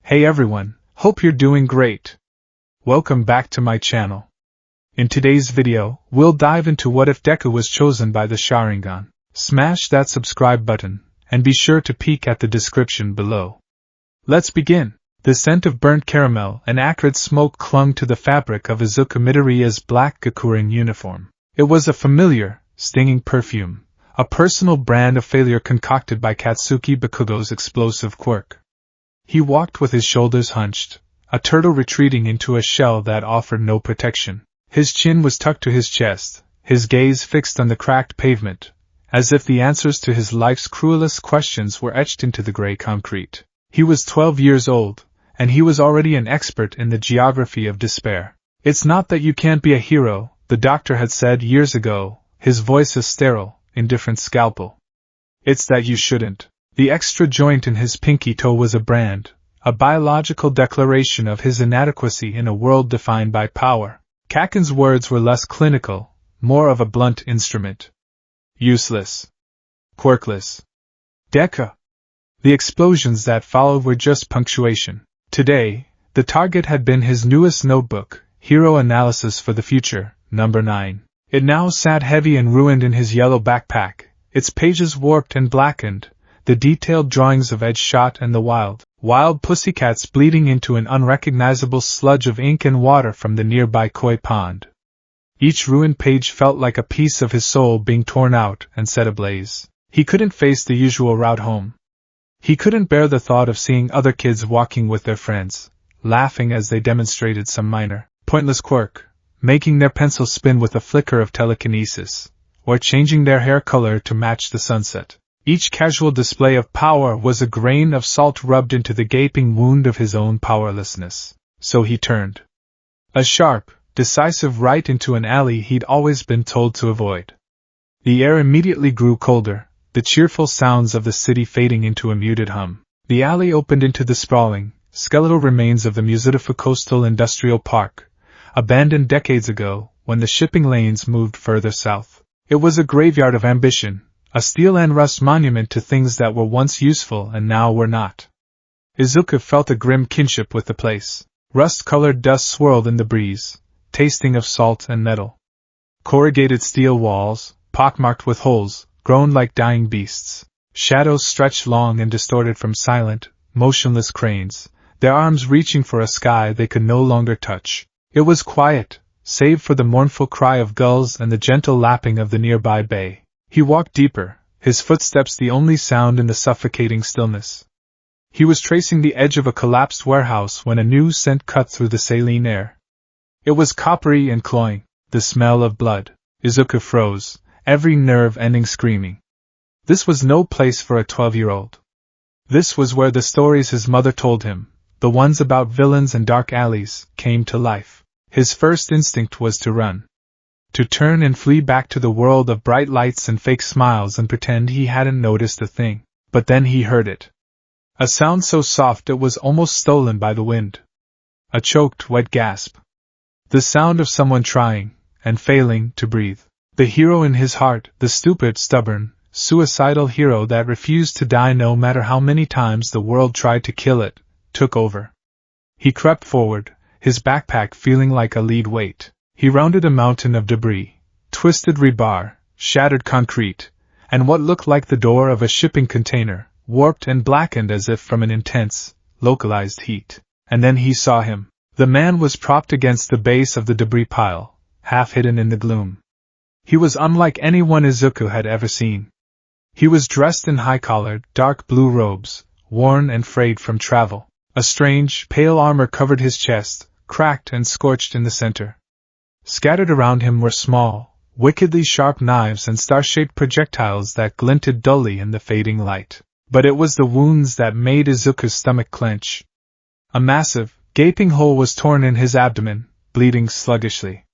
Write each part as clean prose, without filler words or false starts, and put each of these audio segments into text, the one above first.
Hey everyone, hope you're doing great. Welcome back to my channel. In today's video, we'll dive into what if Deku was chosen by the Sharingan. Smash that subscribe button, and be sure to peek at the description below. Let's begin. The scent of burnt caramel and acrid smoke clung to the fabric of Izuku Midoriya's black Gakurin uniform. It was a familiar, stinging perfume, a personal brand of failure concocted by Katsuki Bakugo's explosive quirk. He walked with his shoulders hunched, a turtle retreating into a shell that offered no protection. His chin was tucked to his chest, his gaze fixed on the cracked pavement, as if the answers to his life's cruelest questions were etched into the gray concrete. He was 12 years old, and he was already an expert in the geography of despair. It's not that you can't be a hero, the doctor had said years ago, his voice a sterile, indifferent scalpel. It's that you shouldn't. The extra joint in his pinky toe was a brand, a biological declaration of his inadequacy in a world defined by power. Kaken's words were less clinical, more of a blunt instrument. Useless. Quirkless. Deku. The explosions that followed were just punctuation. Today, the target had been his newest notebook, Hero Analysis for the Future, number 9. It now sat heavy and ruined in his yellow backpack, its pages warped and blackened, the detailed drawings of Edge shot and the wild pussycats bleeding into an unrecognizable sludge of ink and water from the nearby koi pond. Each ruined page felt like a piece of his soul being torn out and set ablaze. He couldn't face the usual route home. He couldn't bear the thought of seeing other kids walking with their friends, laughing as they demonstrated some minor, pointless quirk, making their pencils spin with a flicker of telekinesis, or changing their hair color to match the sunset. Each casual display of power was a grain of salt rubbed into the gaping wound of his own powerlessness. So he turned. A sharp, decisive right into an alley he'd always been told to avoid. The air immediately grew colder, the cheerful sounds of the city fading into a muted hum. The alley opened into the sprawling, skeletal remains of the Muzidafu Coastal Industrial Park, abandoned decades ago when the shipping lanes moved further south. It was a graveyard of ambition, a steel and rust monument to things that were once useful and now were not. Izuku felt a grim kinship with the place. Rust-colored dust swirled in the breeze, tasting of salt and metal. Corrugated steel walls, pockmarked with holes, groaned like dying beasts. Shadows stretched long and distorted from silent, motionless cranes, their arms reaching for a sky they could no longer touch. It was quiet, save for the mournful cry of gulls and the gentle lapping of the nearby bay. He walked deeper, his footsteps the only sound in the suffocating stillness. He was tracing the edge of a collapsed warehouse when a new scent cut through the saline air. It was coppery and cloying, the smell of blood. Izuku froze, every nerve ending screaming. This was no place for a 12-year-old. This was where the stories his mother told him, the ones about villains and dark alleys, came to life. His first instinct was to run. To turn and flee back to the world of bright lights and fake smiles and pretend he hadn't noticed a thing. But then he heard it. A sound so soft it was almost stolen by the wind. A choked, wet gasp. The sound of someone trying, and failing, to breathe. The hero in his heart, the stupid, stubborn, suicidal hero that refused to die no matter how many times the world tried to kill it, took over. He crept forward, his backpack feeling like a lead weight. He rounded a mountain of debris, twisted rebar, shattered concrete, and what looked like the door of a shipping container, warped and blackened as if from an intense, localized heat. And then he saw him. The man was propped against the base of the debris pile, half hidden in the gloom. He was unlike anyone Izuku had ever seen. He was dressed in high-collared, dark blue robes, worn and frayed from travel. A strange, pale armor covered his chest, cracked and scorched in the center. Scattered around him were small, wickedly sharp knives and star-shaped projectiles that glinted dully in the fading light. But it was the wounds that made Izuku's stomach clench. A massive, gaping hole was torn in his abdomen, bleeding sluggishly.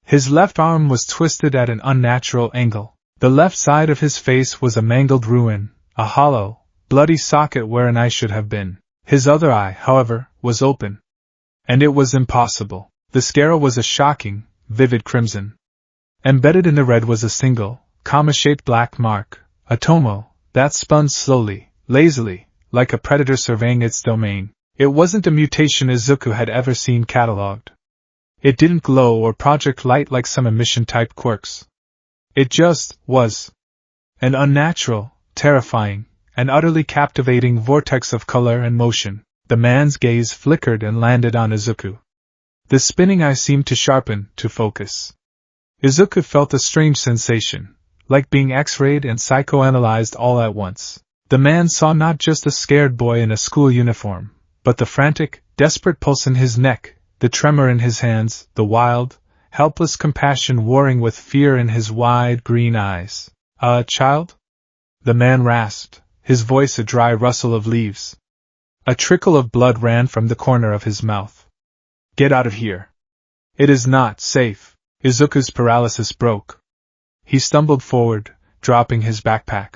His left arm was twisted at an unnatural angle. The left side of his face was a mangled ruin, a hollow, bloody socket where an eye should have been. His other eye, however, was open. And it was impossible. The scara was a shocking, vivid crimson. Embedded in the red was a single, comma-shaped black mark, a tomo, that spun slowly, lazily, like a predator surveying its domain. It wasn't a mutation Izuku had ever seen catalogued. It didn't glow or project light like some emission-type quirks. It just was. An unnatural, terrifying, and utterly captivating vortex of color and motion. The man's gaze flickered and landed on Izuku. The spinning eye seemed to sharpen, to focus. Izuku felt a strange sensation, like being X-rayed and psychoanalyzed all at once. The man saw not just a scared boy in a school uniform, but the frantic, desperate pulse in his neck, the tremor in his hands, the wild, helpless compassion warring with fear in his wide green eyes. "A child?" The man rasped, his voice a dry rustle of leaves. A trickle of blood ran from the corner of his mouth. "Get out of here. It is not safe." Izuku's paralysis broke. He stumbled forward, dropping his backpack.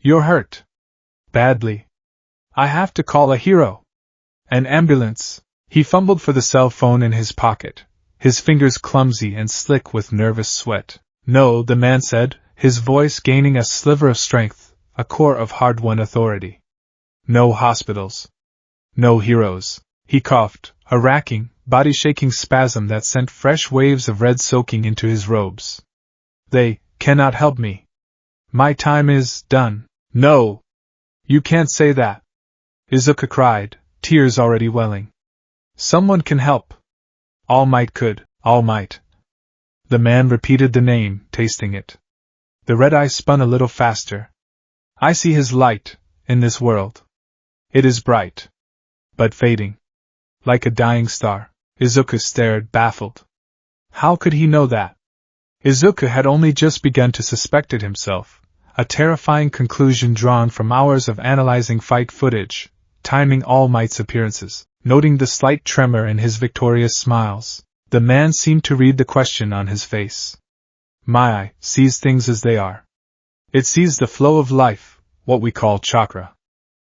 "You're hurt. Badly. I have to call a hero. An ambulance." He fumbled for the cell phone in his pocket, his fingers clumsy and slick with nervous sweat. "No," the man said, his voice gaining a sliver of strength, a core of hard-won authority. "No hospitals. No heroes." He coughed, a racking, body-shaking spasm that sent fresh waves of red soaking into his robes. "They cannot help me. My time is done." "No! You can't say that!" Izuku cried, tears already welling. "Someone can help. All Might could, All Might." The man repeated the name, tasting it. The red eye spun a little faster. "I see his light, in this world. It is bright. But fading. Like a dying star." Izuku stared, baffled. How could he know that? Izuku had only just begun to suspect it himself, a terrifying conclusion drawn from hours of analyzing fight footage, timing All Might's appearances, noting the slight tremor in his victorious smiles. The man seemed to read the question on his face. "My eye sees things as they are. It sees the flow of life, what we call chakra.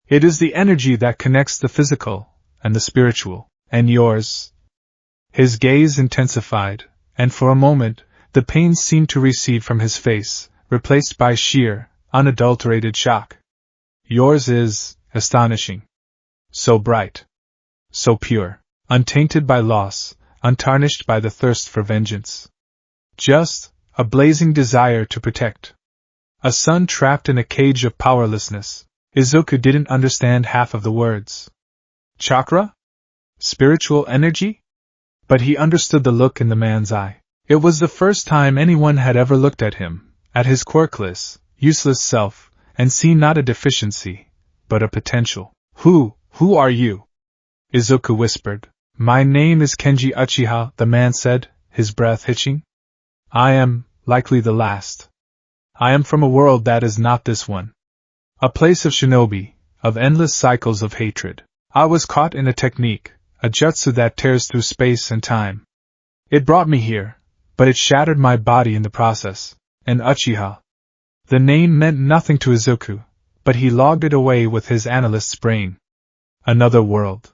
It is the energy that connects the physical and the spiritual, and yours." His gaze intensified, and for a moment, the pain seemed to recede from his face, replaced by sheer, unadulterated shock. "Yours is astonishing. So bright. So pure. Untainted by loss, untarnished by the thirst for vengeance. Just a blazing desire to protect. A sun trapped in a cage of powerlessness." Izuku didn't understand half of the words. Chakra? Spiritual energy? But he understood the look in the man's eye. It was the first time anyone had ever looked at him, at his quirkless, useless self, and seen not a deficiency, but a potential. Who are you?" Izuku whispered. "My name is Kenji Uchiha," the man said, his breath hitching. "I am, likely the last. I am from a world that is not this one. A place of shinobi, of endless cycles of hatred. I was caught in a technique, a jutsu that tears through space and time. It brought me here, but it shattered my body in the process. And Uchiha." The name meant nothing to Izuku, but he logged it away with his analyst's brain. Another world.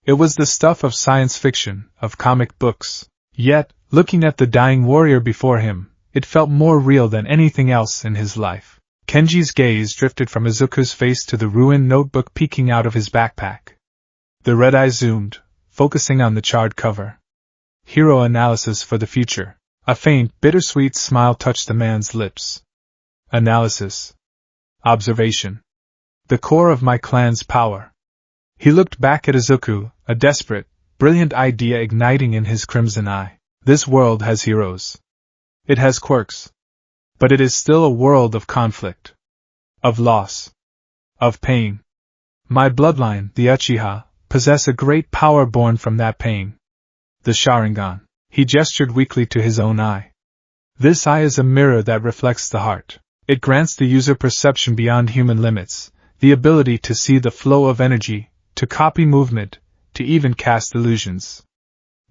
It was the stuff of science fiction, of comic books. Yet, looking at the dying warrior before him, it felt more real than anything else in his life. Kenji's gaze drifted from Izuku's face to the ruined notebook peeking out of his backpack. The red eye zoomed, focusing on the charred cover. "Hero analysis for the future." A faint, bittersweet smile touched the man's lips. "Analysis. Observation. The core of my clan's power." He looked back at Izuku, a desperate, brilliant idea igniting in his crimson eye. "This world has heroes. It has quirks. But it is still a world of conflict. Of loss. Of pain. My bloodline, the Uchiha, possess a great power born from that pain. The Sharingan." He gestured weakly to his own eye. "This eye is a mirror that reflects the heart. It grants the user perception beyond human limits, the ability to see the flow of energy, to copy movement, to even cast illusions.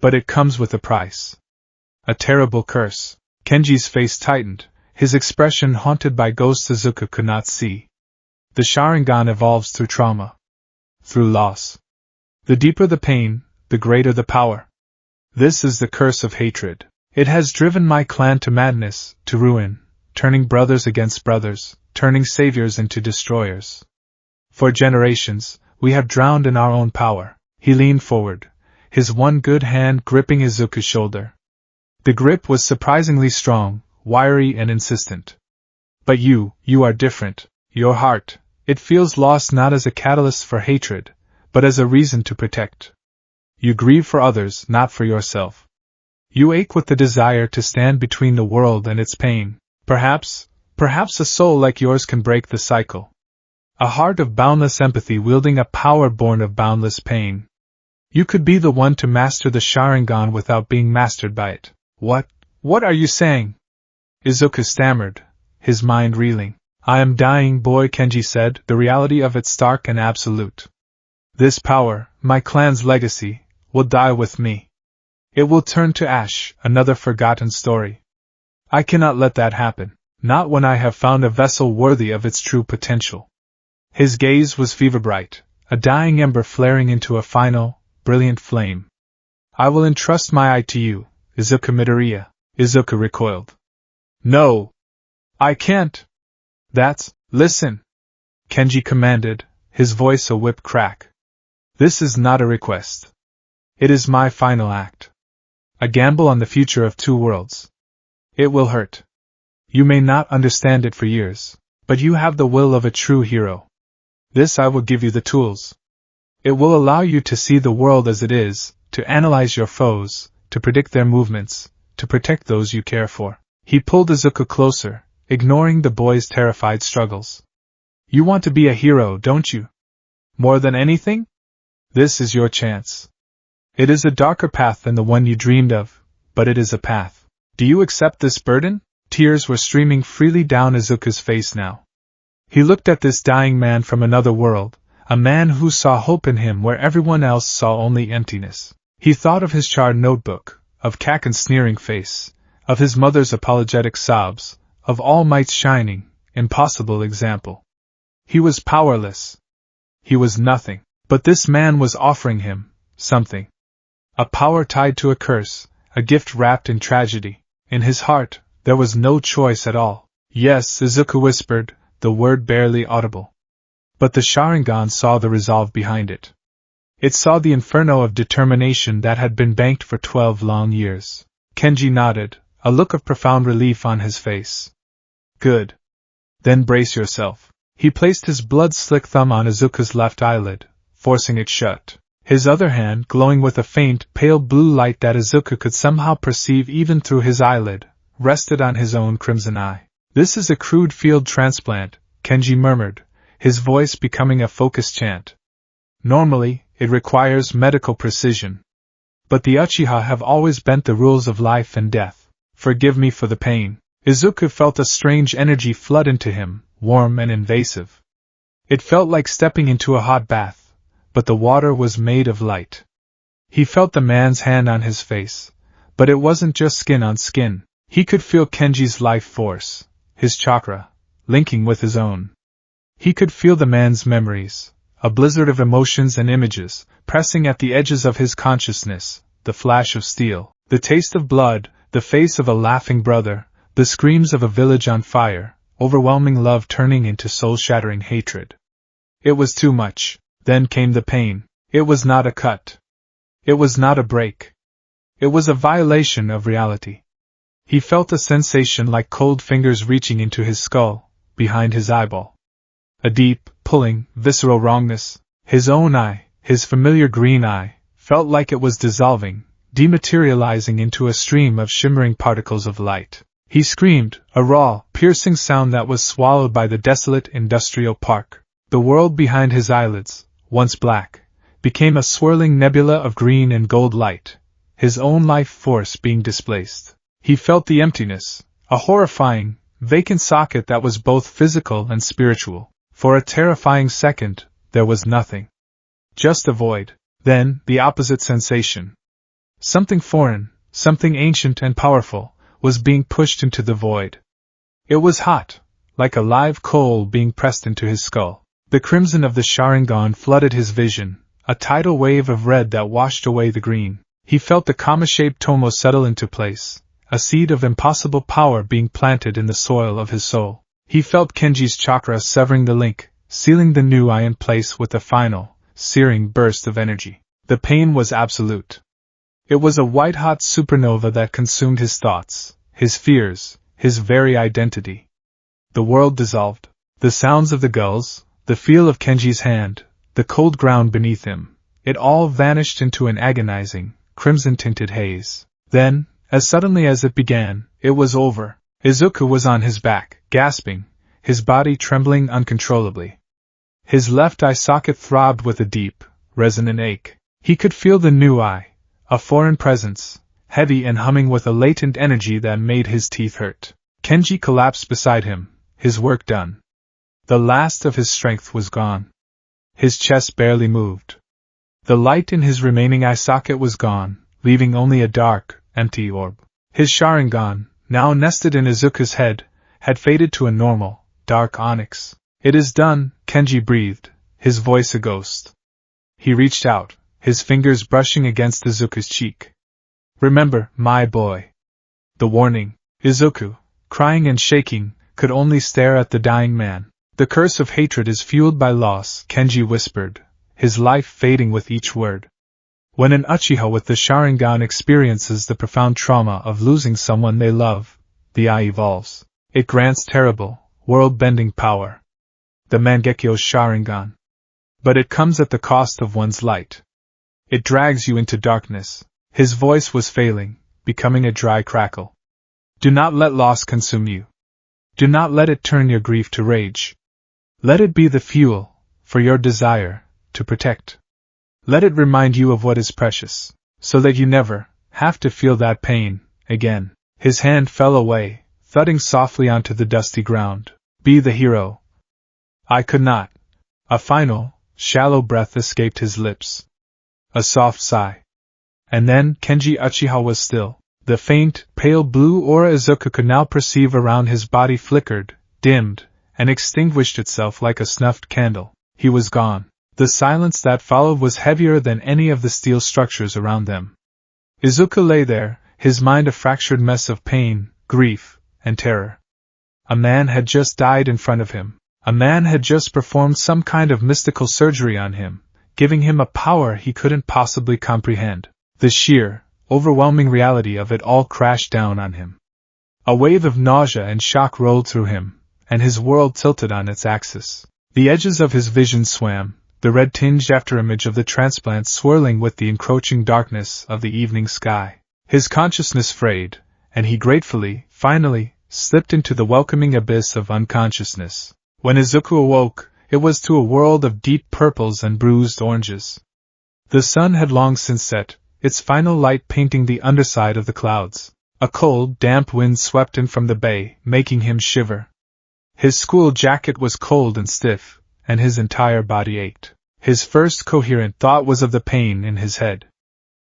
But it comes with a price. A terrible curse." Kenji's face tightened, his expression haunted by ghosts Izuku could not see. "The Sharingan evolves through trauma. Through loss. The deeper the pain, the greater the power. This is the curse of hatred. It has driven my clan to madness, to ruin, turning brothers against brothers, turning saviors into destroyers. For generations, We have drowned in our own power. He leaned forward, his one good hand gripping Izuku's shoulder. The grip was surprisingly strong, wiry and insistent. But you are different. Your heart, it feels lost not as a catalyst for hatred, but as a reason to protect. You grieve for others, not for yourself. You ache with the desire to stand between the world and its pain. Perhaps a soul like yours can break the cycle. A heart of boundless empathy wielding a power born of boundless pain. You could be the one to master the Sharingan without being mastered by it. What are you saying? Izuku stammered, his mind reeling. I am dying, boy, Kenji said, the reality of it stark and absolute. This power, my clan's legacy, will die with me. It will turn to ash, another forgotten story. I cannot let that happen, not when I have found a vessel worthy of its true potential. His gaze was fever-bright, a dying ember flaring into a final, brilliant flame. I will entrust my eye to you, Izuku Midoriya. Izuku recoiled. No! I can't! Listen! Kenji commanded, his voice a whip crack. This is not a request. It is my final act. A gamble on the future of two worlds. It will hurt. You may not understand it for years, but you have the will of a true hero. This I will give you the tools. It will allow you to see the world as it is, to analyze your foes, to predict their movements, to protect those you care for. He pulled Izuku closer, ignoring the boy's terrified struggles. You want to be a hero, don't you? More than anything? This is your chance. It is a darker path than the one you dreamed of, but it is a path. Do you accept this burden? Tears were streaming freely down Izuku's face now. He looked at this dying man from another world, a man who saw hope in him where everyone else saw only emptiness. He thought of his charred notebook, of Kaken's sneering face, of his mother's apologetic sobs, of All Might's shining, impossible example. He was powerless. He was nothing. But this man was offering him something. A power tied to a curse, a gift wrapped in tragedy. In his heart, there was no choice at all. Yes, Izuku whispered, the word barely audible. But the Sharingan saw the resolve behind it. It saw the inferno of determination that had been banked for 12 long years. Kenji nodded, a look of profound relief on his face. Good. Then brace yourself. He placed his blood-slick thumb on Izuku's left eyelid, forcing it shut. His other hand, glowing with a faint, pale blue light that Izuku could somehow perceive even through his eyelid, rested on his own crimson eye. This is a crude field transplant, Kenji murmured, his voice becoming a focused chant. Normally, it requires medical precision. But the Uchiha have always bent the rules of life and death. Forgive me for the pain. Izuku felt a strange energy flood into him, warm and invasive. It felt like stepping into a hot bath, but the water was made of light. He felt the man's hand on his face, but it wasn't just skin on skin. He could feel Kenji's life force, his chakra, linking with his own. He could feel the man's memories, a blizzard of emotions and images, pressing at the edges of his consciousness, the flash of steel, the taste of blood, the face of a laughing brother, the screams of a village on fire, overwhelming love turning into soul-shattering hatred. It was too much. Then came the pain. It was not a cut. It was not a break. It was a violation of reality. He felt a sensation like cold fingers reaching into his skull, behind his eyeball. A deep, pulling, visceral wrongness. His own eye, his familiar green eye, felt like it was dissolving, dematerializing into a stream of shimmering particles of light. He screamed, a raw, piercing sound that was swallowed by the desolate industrial park. The world behind his eyelids, once black, became a swirling nebula of green and gold light, his own life force being displaced. He felt the emptiness, a horrifying, vacant socket that was both physical and spiritual. For a terrifying second, there was nothing. Just a void. Then, the opposite sensation. Something foreign, something ancient and powerful, was being pushed into the void. It was hot, like a live coal being pressed into his skull. The crimson of the Sharingan flooded his vision, a tidal wave of red that washed away the green. He felt the comma-shaped tomo settle into place, a seed of impossible power being planted in the soil of his soul. He felt Kenji's chakra severing the link, sealing the new eye in place with a final, searing burst of energy. The pain was absolute. It was a white-hot supernova that consumed his thoughts, his fears, his very identity. The world dissolved. The sounds of the gulls, the feel of Kenji's hand, the cold ground beneath him, it all vanished into an agonizing, crimson-tinted haze. Then, as suddenly as it began, it was over. Izuku was on his back, gasping, his body trembling uncontrollably. His left eye socket throbbed with a deep, resonant ache. He could feel the new eye, a foreign presence, heavy and humming with a latent energy that made his teeth hurt. Kenji collapsed beside him, his work done. The last of his strength was gone. His chest barely moved. The light in his remaining eye socket was gone, leaving only a dark, empty orb. His Sharingan, now nested in Izuku's head, had faded to a normal, dark onyx. "It is done," Kenji breathed, his voice a ghost. He reached out, his fingers brushing against Izuku's cheek. "Remember, my boy." The warning. Izuku, crying and shaking, could only stare at the dying man. "The curse of hatred is fueled by loss," Kenji whispered, his life fading with each word. When an Uchiha with the Sharingan experiences the profound trauma of losing someone they love, the eye evolves. It grants terrible, world-bending power. The Mangekyo's Sharingan. But it comes at the cost of one's light. It drags you into darkness. His voice was failing, becoming a dry crackle. "Do not let loss consume you. Do not let it turn your grief to rage. Let it be the fuel, for your desire, to protect. Let it remind you of what is precious, so that you never have to feel that pain again." His hand fell away, thudding softly onto the dusty ground. "Be the hero." "I could not." A final, shallow breath escaped his lips. A soft sigh. And then Kenji Uchiha was still. The faint, pale blue aura Izuku could now perceive around his body flickered, dimmed, and extinguished itself like a snuffed candle. He was gone. The silence that followed was heavier than any of the steel structures around them. Izuku lay there, his mind a fractured mess of pain, grief, and terror. A man had just died in front of him. A man had just performed some kind of mystical surgery on him, giving him a power he couldn't possibly comprehend. The sheer, overwhelming reality of it all crashed down on him. A wave of nausea and shock rolled through him, and his world tilted on its axis. The edges of his vision swam, the red-tinged afterimage of the transplant swirling with the encroaching darkness of the evening sky. His consciousness frayed, and he gratefully, finally, slipped into the welcoming abyss of unconsciousness. When Izuku awoke, it was to a world of deep purples and bruised oranges. The sun had long since set, its final light painting the underside of the clouds. A cold, damp wind swept in from the bay, making him shiver. His school jacket was cold and stiff, and his entire body ached. His first coherent thought was of the pain in his head.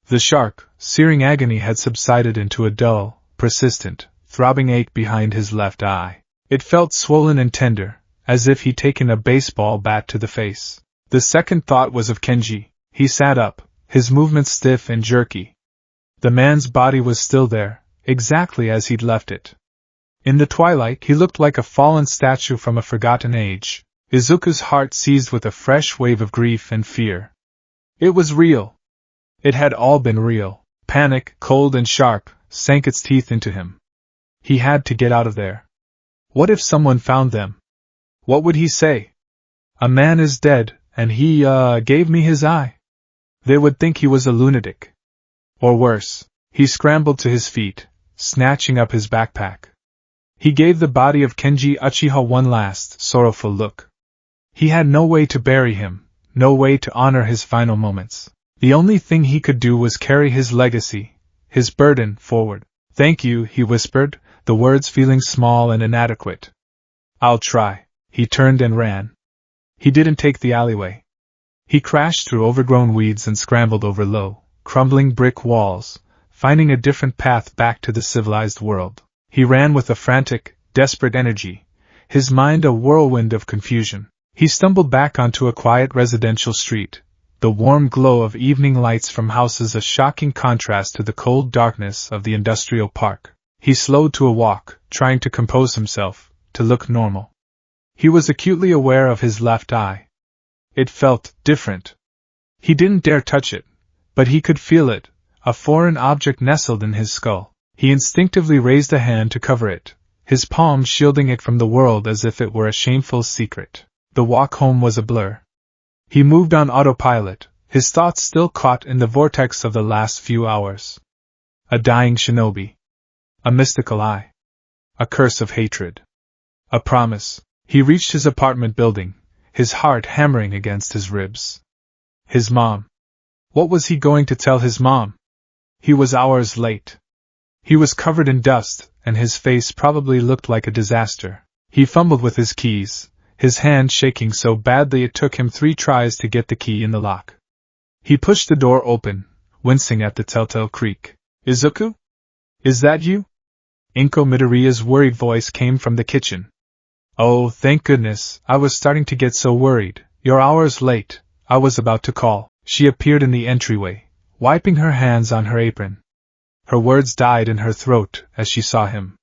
The sharp, searing agony had subsided into a dull, persistent, throbbing ache behind his left eye. It felt swollen and tender, as if he'd taken a baseball bat to the face. The second thought was of Kenji. He sat up, his movements stiff and jerky. The man's body was still there, exactly as he'd left it. In the twilight he looked like a fallen statue from a forgotten age. Izuku's heart seized with a fresh wave of grief and fear. It was real. It had all been real. Panic, cold and sharp, sank its teeth into him. He had to get out of there. What if someone found them? What would he say? "A man is dead, and he, gave me his eye." They would think he was a lunatic. Or worse. He scrambled to his feet, snatching up his backpack. He gave the body of Kenji Uchiha one last, sorrowful look. He had no way to bury him, no way to honor his final moments. The only thing he could do was carry his legacy, his burden, forward. "Thank you," he whispered, the words feeling small and inadequate. "I'll try." He turned and ran. He didn't take the alleyway. He crashed through overgrown weeds and scrambled over low, crumbling brick walls, finding a different path back to the civilized world. He ran with a frantic, desperate energy, his mind a whirlwind of confusion. He stumbled back onto a quiet residential street, the warm glow of evening lights from houses a shocking contrast to the cold darkness of the industrial park. He slowed to a walk, trying to compose himself, to look normal. He was acutely aware of his left eye. It felt different. He didn't dare touch it, but he could feel it, a foreign object nestled in his skull. He instinctively raised a hand to cover it, his palm shielding it from the world as if it were a shameful secret. The walk home was a blur. He moved on autopilot, his thoughts still caught in the vortex of the last few hours. A dying shinobi. A mystical eye. A curse of hatred. A promise. He reached his apartment building, his heart hammering against his ribs. His mom. What was he going to tell his mom? He was hours late. He was covered in dust, and his face probably looked like a disaster. He fumbled with his keys, his hand shaking so badly it took him 3 tries to get the key in the lock. He pushed the door open, wincing at the telltale creak. Izuku? Is that you? Inko Midoriya's worried voice came from the kitchen. Oh, thank goodness, I was starting to get so worried. You're hours late, I was about to call. She appeared in the entryway, wiping her hands on her apron. Her words died in her throat as she saw him.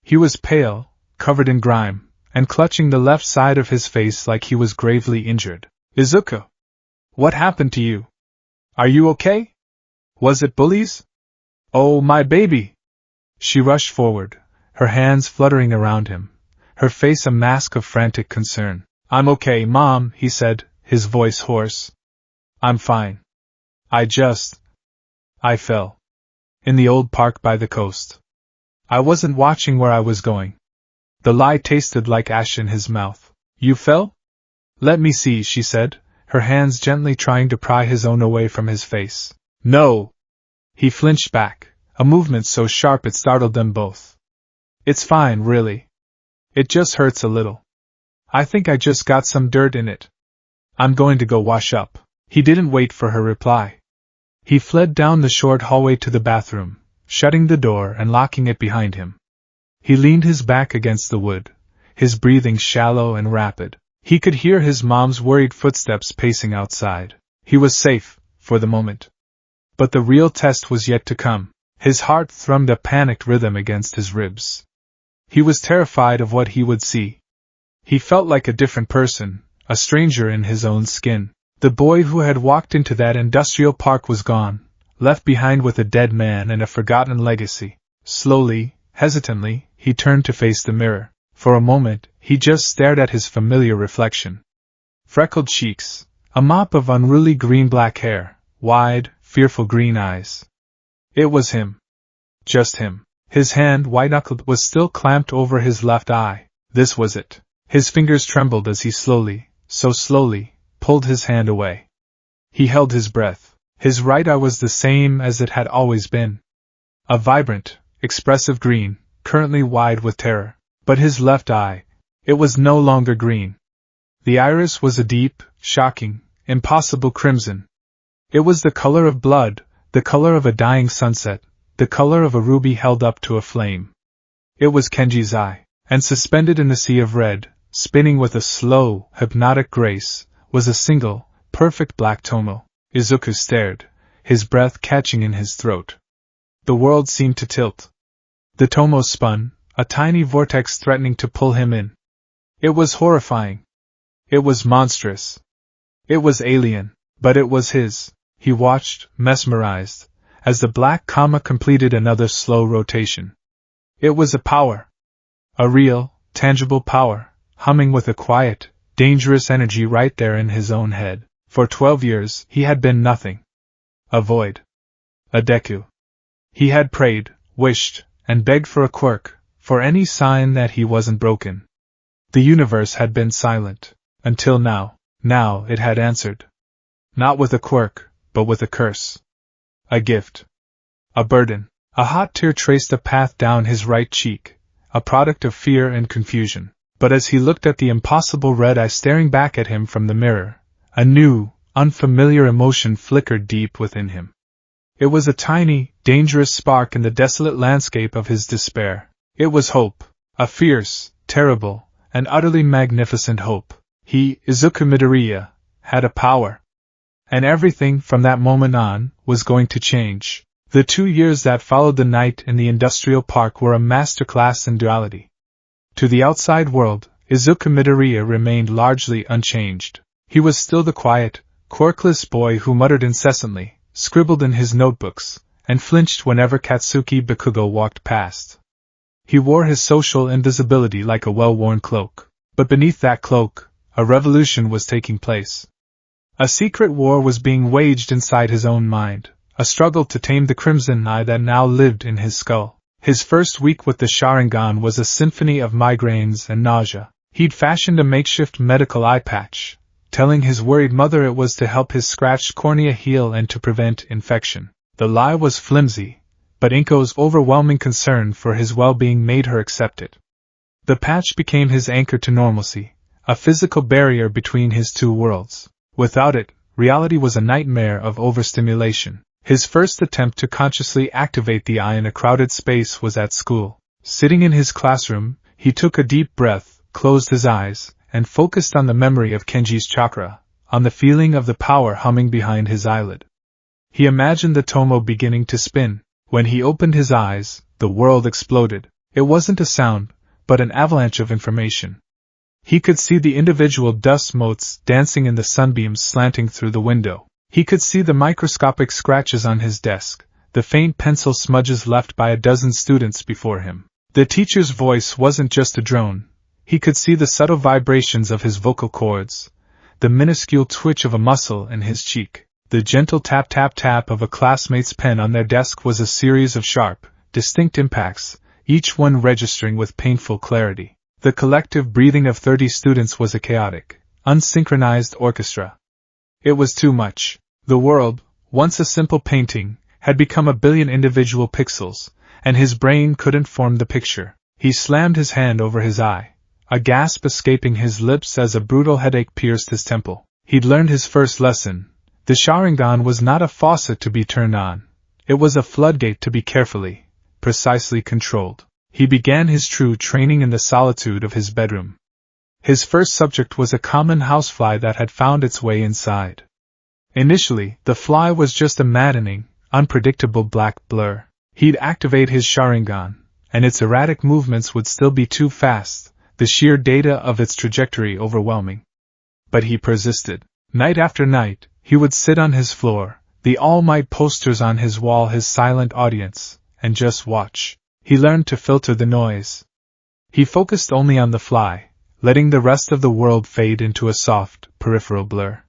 He was pale, covered in grime, and clutching the left side of his face like he was gravely injured. Izuku! What happened to you? Are you okay? Was it bullies? Oh, my baby! She rushed forward, her hands fluttering around him, her face a mask of frantic concern. I'm okay, Mom, he said, his voice hoarse. I'm fine. I fell. In the old park by the coast. I wasn't watching where I was going. The lie tasted like ash in his mouth. You fell? Let me see, she said, her hands gently trying to pry his own away from his face. No! He flinched back, a movement so sharp it startled them both. It's fine, really. It just hurts a little. I think I just got some dirt in it. I'm going to go wash up. He didn't wait for her reply. He fled down the short hallway to the bathroom, shutting the door and locking it behind him. He leaned his back against the wood, his breathing shallow and rapid. He could hear his mom's worried footsteps pacing outside. He was safe, for the moment. But the real test was yet to come. His heart thrummed a panicked rhythm against his ribs. He was terrified of what he would see. He felt like a different person, a stranger in his own skin. The boy who had walked into that industrial park was gone, left behind with a dead man and a forgotten legacy. Slowly, hesitantly, he turned to face the mirror. For a moment, he just stared at his familiar reflection. Freckled cheeks, a mop of unruly green-black hair, wide, fearful green eyes. It was him. Just him. His hand, white-knuckled, was still clamped over his left eye. This was it. His fingers trembled as he slowly, so slowly, pulled his hand away. He held his breath. His right eye was the same as it had always been. A vibrant, expressive green, currently wide with terror. But his left eye, it was no longer green. The iris was a deep, shocking, impossible crimson. It was the color of blood, the color of a dying sunset, the color of a ruby held up to a flame. It was Kenji's eye, and suspended in the sea of red, spinning with a slow, hypnotic grace, was a single, perfect black tomo. Izuku stared, his breath catching in his throat. The world seemed to tilt. The tomo spun, a tiny vortex threatening to pull him in. It was horrifying. It was monstrous. It was alien, but it was his. He watched, mesmerized, as the black comma completed another slow rotation. It was a power. A real, tangible power, humming with a quiet, dangerous energy right there in his own head. For 12 years, he had been nothing. A void. A Deku. He had prayed, wished, and begged for a quirk, for any sign that he wasn't broken. The universe had been silent, until now. Now it had answered. Not with a quirk, but with a curse. A gift. A burden. A hot tear traced a path down his right cheek, a product of fear and confusion. But as he looked at the impossible red eye staring back at him from the mirror, a new, unfamiliar emotion flickered deep within him. It was a tiny, dangerous spark in the desolate landscape of his despair. It was hope, a fierce, terrible, and utterly magnificent hope. He, Izuku Midoriya, had a power. And everything, from that moment on, was going to change. The 2 years that followed the night in the industrial park were a masterclass in duality. To the outside world, Izuku Midoriya remained largely unchanged. He was still the quiet, quirkless boy who muttered incessantly, scribbled in his notebooks, and flinched whenever Katsuki Bakugo walked past. He wore his social invisibility like a well-worn cloak, but beneath that cloak, a revolution was taking place. A secret war was being waged inside his own mind, a struggle to tame the crimson eye that now lived in his skull. His first week with the Sharingan was a symphony of migraines and nausea. He'd fashioned a makeshift medical eye patch, telling his worried mother it was to help his scratched cornea heal and to prevent infection. The lie was flimsy, but Inko's overwhelming concern for his well-being made her accept it. The patch became his anchor to normalcy, a physical barrier between his two worlds. Without it, reality was a nightmare of overstimulation. His first attempt to consciously activate the eye in a crowded space was at school. Sitting in his classroom, he took a deep breath, closed his eyes, and focused on the memory of Kenji's chakra, on the feeling of the power humming behind his eyelid. He imagined the tomo beginning to spin. When he opened his eyes, the world exploded. It wasn't a sound, but an avalanche of information. He could see the individual dust motes dancing in the sunbeams slanting through the window. He could see the microscopic scratches on his desk, the faint pencil smudges left by a dozen students before him. The teacher's voice wasn't just a drone. He could see the subtle vibrations of his vocal cords, the minuscule twitch of a muscle in his cheek. The gentle tap-tap-tap of a classmate's pen on their desk was a series of sharp, distinct impacts, each one registering with painful clarity. The collective breathing of 30 students was a chaotic, unsynchronized orchestra. It was too much. The world, once a simple painting, had become a billion individual pixels, and his brain couldn't form the picture. He slammed his hand over his eye, a gasp escaping his lips as a brutal headache pierced his temple. He'd learned his first lesson. The Sharingan was not a faucet to be turned on. It was a floodgate to be carefully, precisely controlled. He began his true training in the solitude of his bedroom. His first subject was a common housefly that had found its way inside. Initially, the fly was just a maddening, unpredictable black blur. He'd activate his Sharingan, and its erratic movements would still be too fast, the sheer data of its trajectory overwhelming. But he persisted. Night after night, he would sit on his floor, the All Might posters on his wall his silent audience, and just watch. He learned to filter the noise. He focused only on the fly, letting the rest of the world fade into a soft, peripheral blur.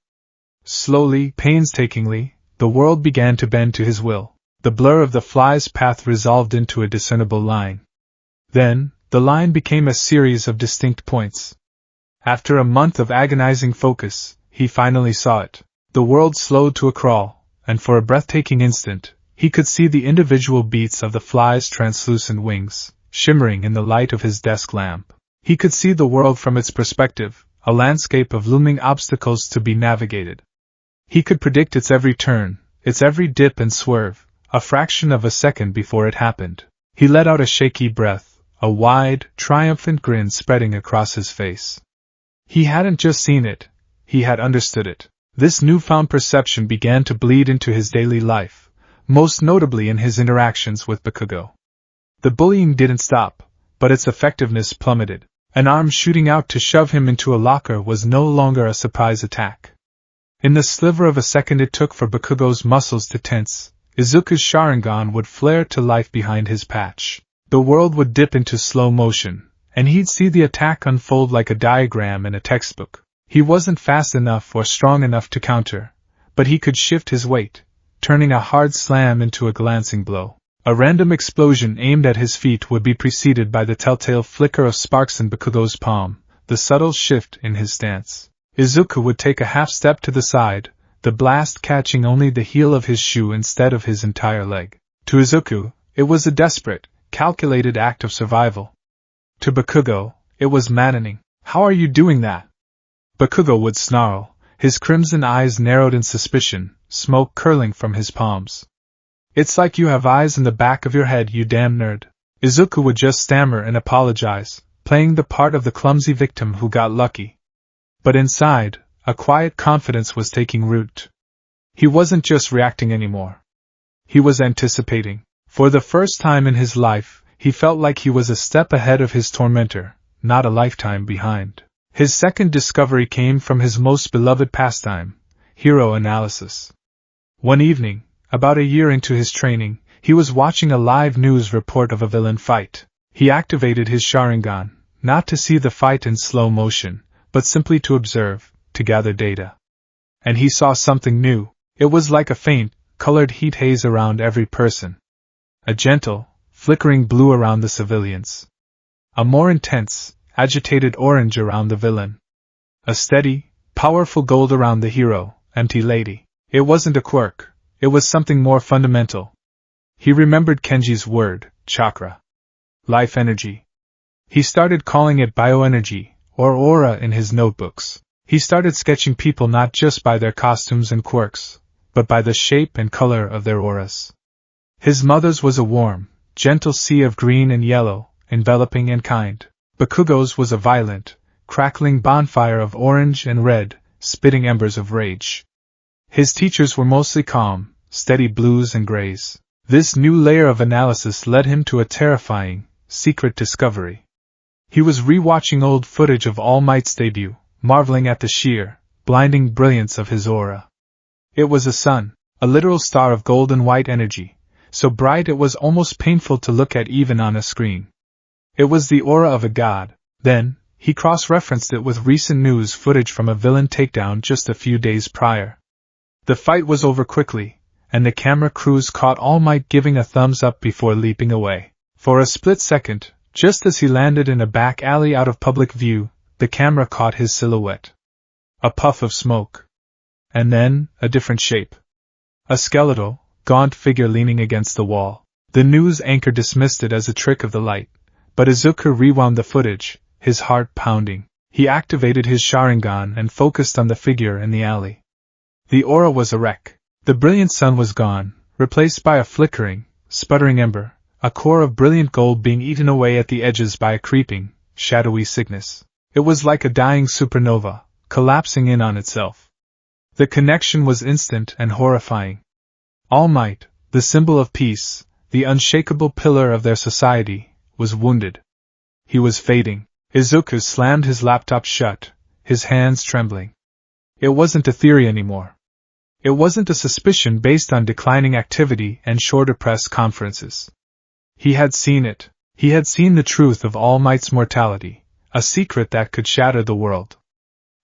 Slowly, painstakingly, the world began to bend to his will. The blur of the fly's path resolved into a discernible line. Then, the line became a series of distinct points. After a month of agonizing focus, he finally saw it. The world slowed to a crawl, and for a breathtaking instant, he could see the individual beats of the fly's translucent wings, shimmering in the light of his desk lamp. He could see the world from its perspective, a landscape of looming obstacles to be navigated. He could predict its every turn, its every dip and swerve, a fraction of a second before it happened. He let out a shaky breath, a wide, triumphant grin spreading across his face. He hadn't just seen it, he had understood it. This newfound perception began to bleed into his daily life, most notably in his interactions with Bakugo. The bullying didn't stop, but its effectiveness plummeted. An arm shooting out to shove him into a locker was no longer a surprise attack. In the sliver of a second it took for Bakugo's muscles to tense, Izuku's Sharingan would flare to life behind his patch. The world would dip into slow motion, and he'd see the attack unfold like a diagram in a textbook. He wasn't fast enough or strong enough to counter, but he could shift his weight, turning a hard slam into a glancing blow. A random explosion aimed at his feet would be preceded by the telltale flicker of sparks in Bakugo's palm, the subtle shift in his stance. Izuku would take a half step to the side, the blast catching only the heel of his shoe instead of his entire leg. To Izuku, it was a desperate, calculated act of survival. To Bakugo, it was maddening. "How are you doing that?" Bakugo would snarl, his crimson eyes narrowed in suspicion, smoke curling from his palms. "It's like you have eyes in the back of your head, you damn nerd." Izuku would just stammer and apologize, playing the part of the clumsy victim who got lucky. But inside, a quiet confidence was taking root. He wasn't just reacting anymore. He was anticipating. For the first time in his life, he felt like he was a step ahead of his tormentor, not a lifetime behind. His second discovery came from his most beloved pastime. Hero Analysis. One evening, about a year into his training, he was watching a live news report of a villain fight. He activated his Sharingan, not to see the fight in slow motion, but simply to observe, to gather data. And he saw something new. It was like a faint, colored heat haze around every person. A gentle, flickering blue around the civilians. A more intense, agitated orange around the villain. A steady, powerful gold around the hero, empty lady. It wasn't a quirk, it was something more fundamental. He remembered Kenji's word, chakra. Life energy. He started calling it bioenergy, or aura in his notebooks. He started sketching people not just by their costumes and quirks, but by the shape and color of their auras. His mother's was a warm, gentle sea of green and yellow, enveloping and kind. Bakugo's was a violent, crackling bonfire of orange and red, spitting embers of rage. His teachers were mostly calm, steady blues and grays. This new layer of analysis led him to a terrifying, secret discovery. He was rewatching old footage of All Might's debut, marveling at the sheer, blinding brilliance of his aura. It was a sun, a literal star of golden white energy, so bright it was almost painful to look at even on a screen. It was the aura of a god. Then, he cross-referenced it with recent news footage from a villain takedown just a few days prior. The fight was over quickly, and the camera crews caught All Might giving a thumbs up before leaping away. For a split second, just as he landed in a back alley out of public view, the camera caught his silhouette. A puff of smoke. And then, a different shape. A skeletal, gaunt figure leaning against the wall. The news anchor dismissed it as a trick of the light, but Izuku rewound the footage, his heart pounding. He activated his Sharingan and focused on the figure in the alley. The aura was a wreck. The brilliant sun was gone, replaced by a flickering, sputtering ember, a core of brilliant gold being eaten away at the edges by a creeping, shadowy sickness. It was like a dying supernova, collapsing in on itself. The connection was instant and horrifying. All Might, the symbol of peace, the unshakable pillar of their society, was wounded. He was fading. Izuku slammed his laptop shut, his hands trembling. It wasn't a theory anymore. It wasn't a suspicion based on declining activity and shorter press conferences. He had seen it. He had seen the truth of All Might's mortality, a secret that could shatter the world.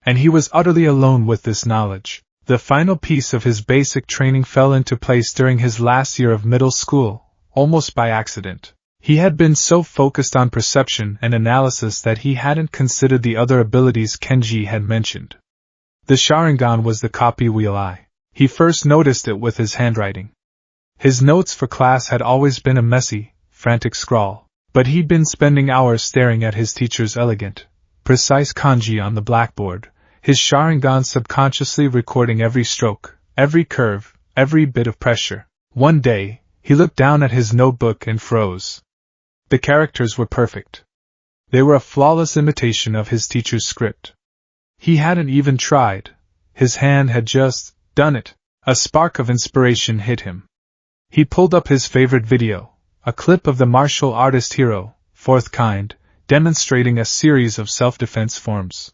And he was utterly alone with this knowledge. The final piece of his basic training fell into place during his last year of middle school, almost by accident. He had been so focused on perception and analysis that he hadn't considered the other abilities Kenji had mentioned. The Sharingan was the copy wheel eye. He first noticed it with his handwriting. His notes for class had always been a messy, frantic scrawl, but he'd been spending hours staring at his teacher's elegant, precise kanji on the blackboard, his Sharingan subconsciously recording every stroke, every curve, every bit of pressure. One day, he looked down at his notebook and froze. The characters were perfect. They were a flawless imitation of his teacher's script. He hadn't even tried. His hand had just done it. A spark of inspiration hit him. He pulled up his favorite video, a clip of the martial artist hero, fourth kind, demonstrating a series of self-defense forms.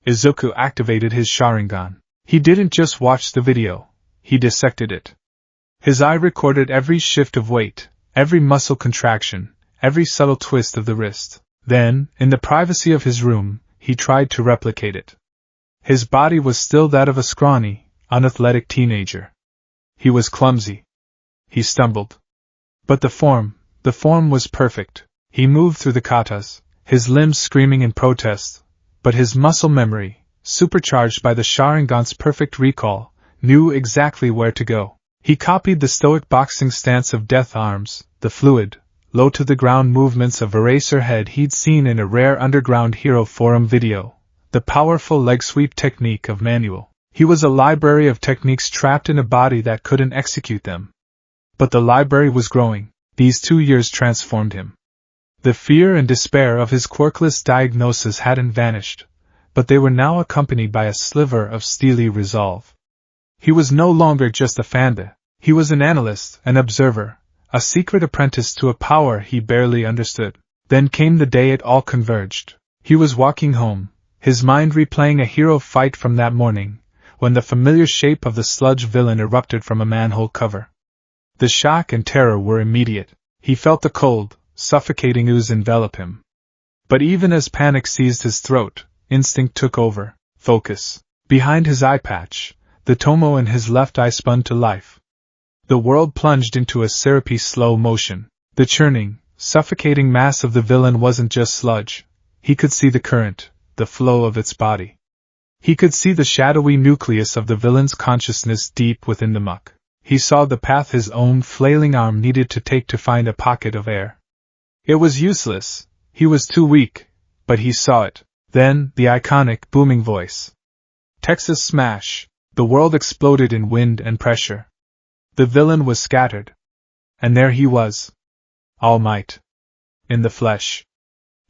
Izuku activated his Sharingan. He didn't just watch the video, he dissected it. His eye recorded every shift of weight, every muscle contraction, every subtle twist of the wrist. Then, in the privacy of his room, he tried to replicate it. His body was still that of a scrawny, unathletic teenager. He was clumsy. He stumbled. But the form was perfect. He moved through the katas, his limbs screaming in protest, but his muscle memory, supercharged by the Sharingan's perfect recall, knew exactly where to go. He copied the stoic boxing stance of Death Arms, the fluid, low-to-the-ground movements of Eraserhead he'd seen in a rare underground hero forum video, the powerful leg sweep technique of Manual. He was a library of techniques trapped in a body that couldn't execute them. But the library was growing. These 2 years transformed him. The fear and despair of his quirkless diagnosis hadn't vanished, but they were now accompanied by a sliver of steely resolve. He was no longer just a fanda. He was an analyst, an observer, a secret apprentice to a power he barely understood. Then came the day it all converged. He was walking home, his mind replaying a hero fight from that morning, when the familiar shape of the sludge villain erupted from a manhole cover. The shock and terror were immediate. He felt the cold, suffocating ooze envelop him. But even as panic seized his throat, instinct took over. Focus. Behind his eye patch, the tomo in his left eye spun to life. The world plunged into a syrupy slow motion. The churning, suffocating mass of the villain wasn't just sludge. He could see the current, the flow of its body. He could see the shadowy nucleus of the villain's consciousness deep within the muck. He saw the path his own flailing arm needed to take to find a pocket of air. It was useless. He was too weak, but he saw it. Then, the iconic, booming voice. Texas smash. The world exploded in wind and pressure. The villain was scattered. And there he was. All Might. In the flesh.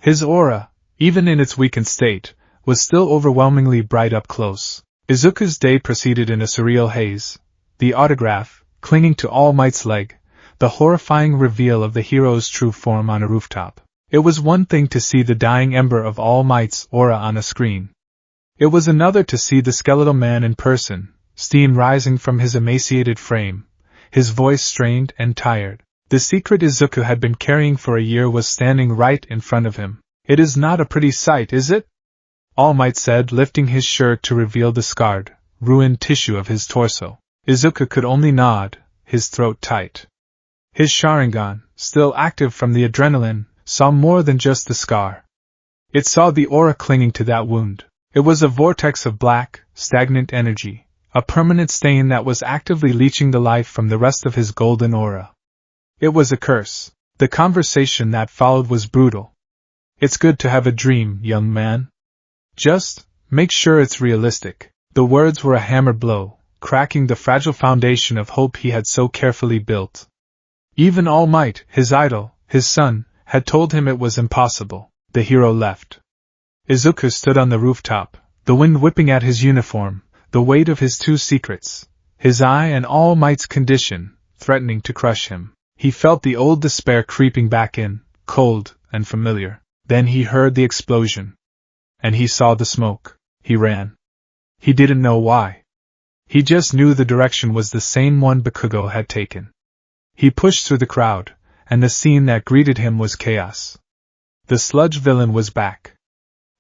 His aura, even in its weakened state, was still overwhelmingly bright up close. Izuku's day proceeded in a surreal haze. The autograph, clinging to All Might's leg, the horrifying reveal of the hero's true form on a rooftop. It was one thing to see the dying ember of All Might's aura on a screen. It was another to see the skeletal man in person, steam rising from his emaciated frame, his voice strained and tired. The secret Izuku had been carrying for a year was standing right in front of him. "It is not a pretty sight, is it?" All Might said, lifting his shirt to reveal the scarred, ruined tissue of his torso. Izuku could only nod, his throat tight. His Sharingan, still active from the adrenaline, saw more than just the scar. It saw the aura clinging to that wound. It was a vortex of black, stagnant energy, a permanent stain that was actively leeching the life from the rest of his golden aura. It was a curse. The conversation that followed was brutal. "It's good to have a dream, young man. Just make sure it's realistic." The words were a hammer blow, cracking the fragile foundation of hope he had so carefully built. Even All Might, his idol, his son, had told him it was impossible. The hero left. Izuku stood on the rooftop, the wind whipping at his uniform, the weight of his two secrets, his eye and All Might's condition, threatening to crush him. He felt the old despair creeping back in, cold and familiar. Then he heard the explosion. And he saw the smoke. He ran. He didn't know why. He just knew the direction was the same one Bakugo had taken. He pushed through the crowd, and the scene that greeted him was chaos. The sludge villain was back.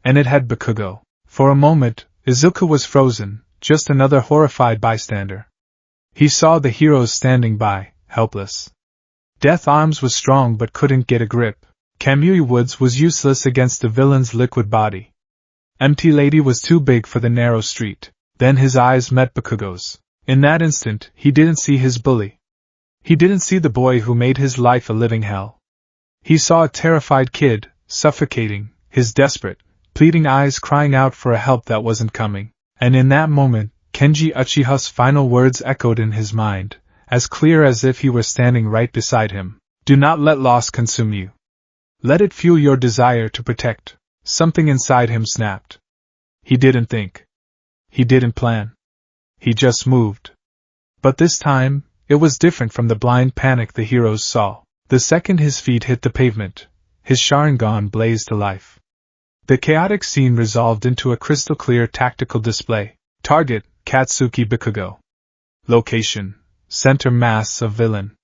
And it had Bakugo. For a moment, Izuku was frozen, just another horrified bystander. He saw the heroes standing by, helpless. Death Arms was strong but couldn't get a grip. Kamui Woods was useless against the villain's liquid body. Empty Lady was too big for the narrow street. Then his eyes met Bakugo's. In that instant, he didn't see his bully. He didn't see the boy who made his life a living hell. He saw a terrified kid, suffocating, his desperate, pleading eyes crying out for a help that wasn't coming. And in that moment, Kenji Uchiha's final words echoed in his mind, as clear as if he were standing right beside him. "Do not let loss consume you. Let it fuel your desire to protect." Something inside him snapped. He didn't think. He didn't plan. He just moved. But this time, it was different from the blind panic the heroes saw. The second his feet hit the pavement, his Sharingan blazed to life. The chaotic scene resolved into a crystal-clear tactical display. Target, Katsuki Bakugo. Location, center mass of villain.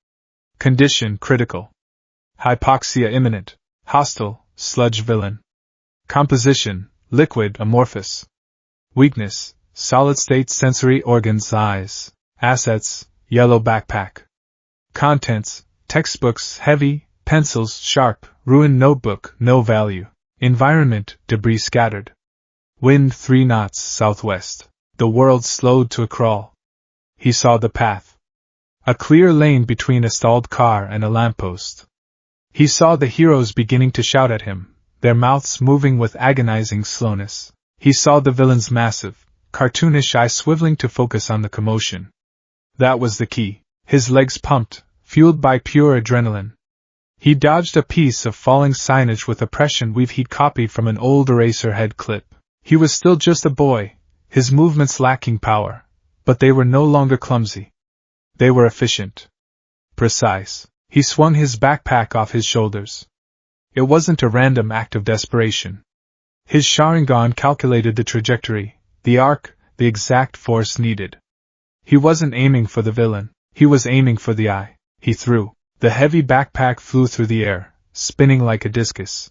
Condition, critical. Hypoxia imminent. Hostile, sludge villain. Composition, liquid, amorphous. Weakness, solid-state sensory organs, eyes. Assets, yellow backpack. Contents, textbooks, heavy, pencils, sharp, ruined notebook, no value. Environment, debris scattered. Wind 3 knots southwest. The world slowed to a crawl. He saw the path. A clear lane between a stalled car and a lamppost. He saw the heroes beginning to shout at him, their mouths moving with agonizing slowness. He saw the villain's massive, cartoonish eyes swiveling to focus on the commotion. That was the key. His legs pumped, fueled by pure adrenaline. He dodged a piece of falling signage with a prescient weave he'd copied from an old Eraserhead clip. He was still just a boy, his movements lacking power, but they were no longer clumsy. They were efficient. Precise. He swung his backpack off his shoulders. It wasn't a random act of desperation. His Sharingan calculated the trajectory, the arc, the exact force needed. He wasn't aiming for the villain, he was aiming for the eye. He threw. The heavy backpack flew through the air, spinning like a discus.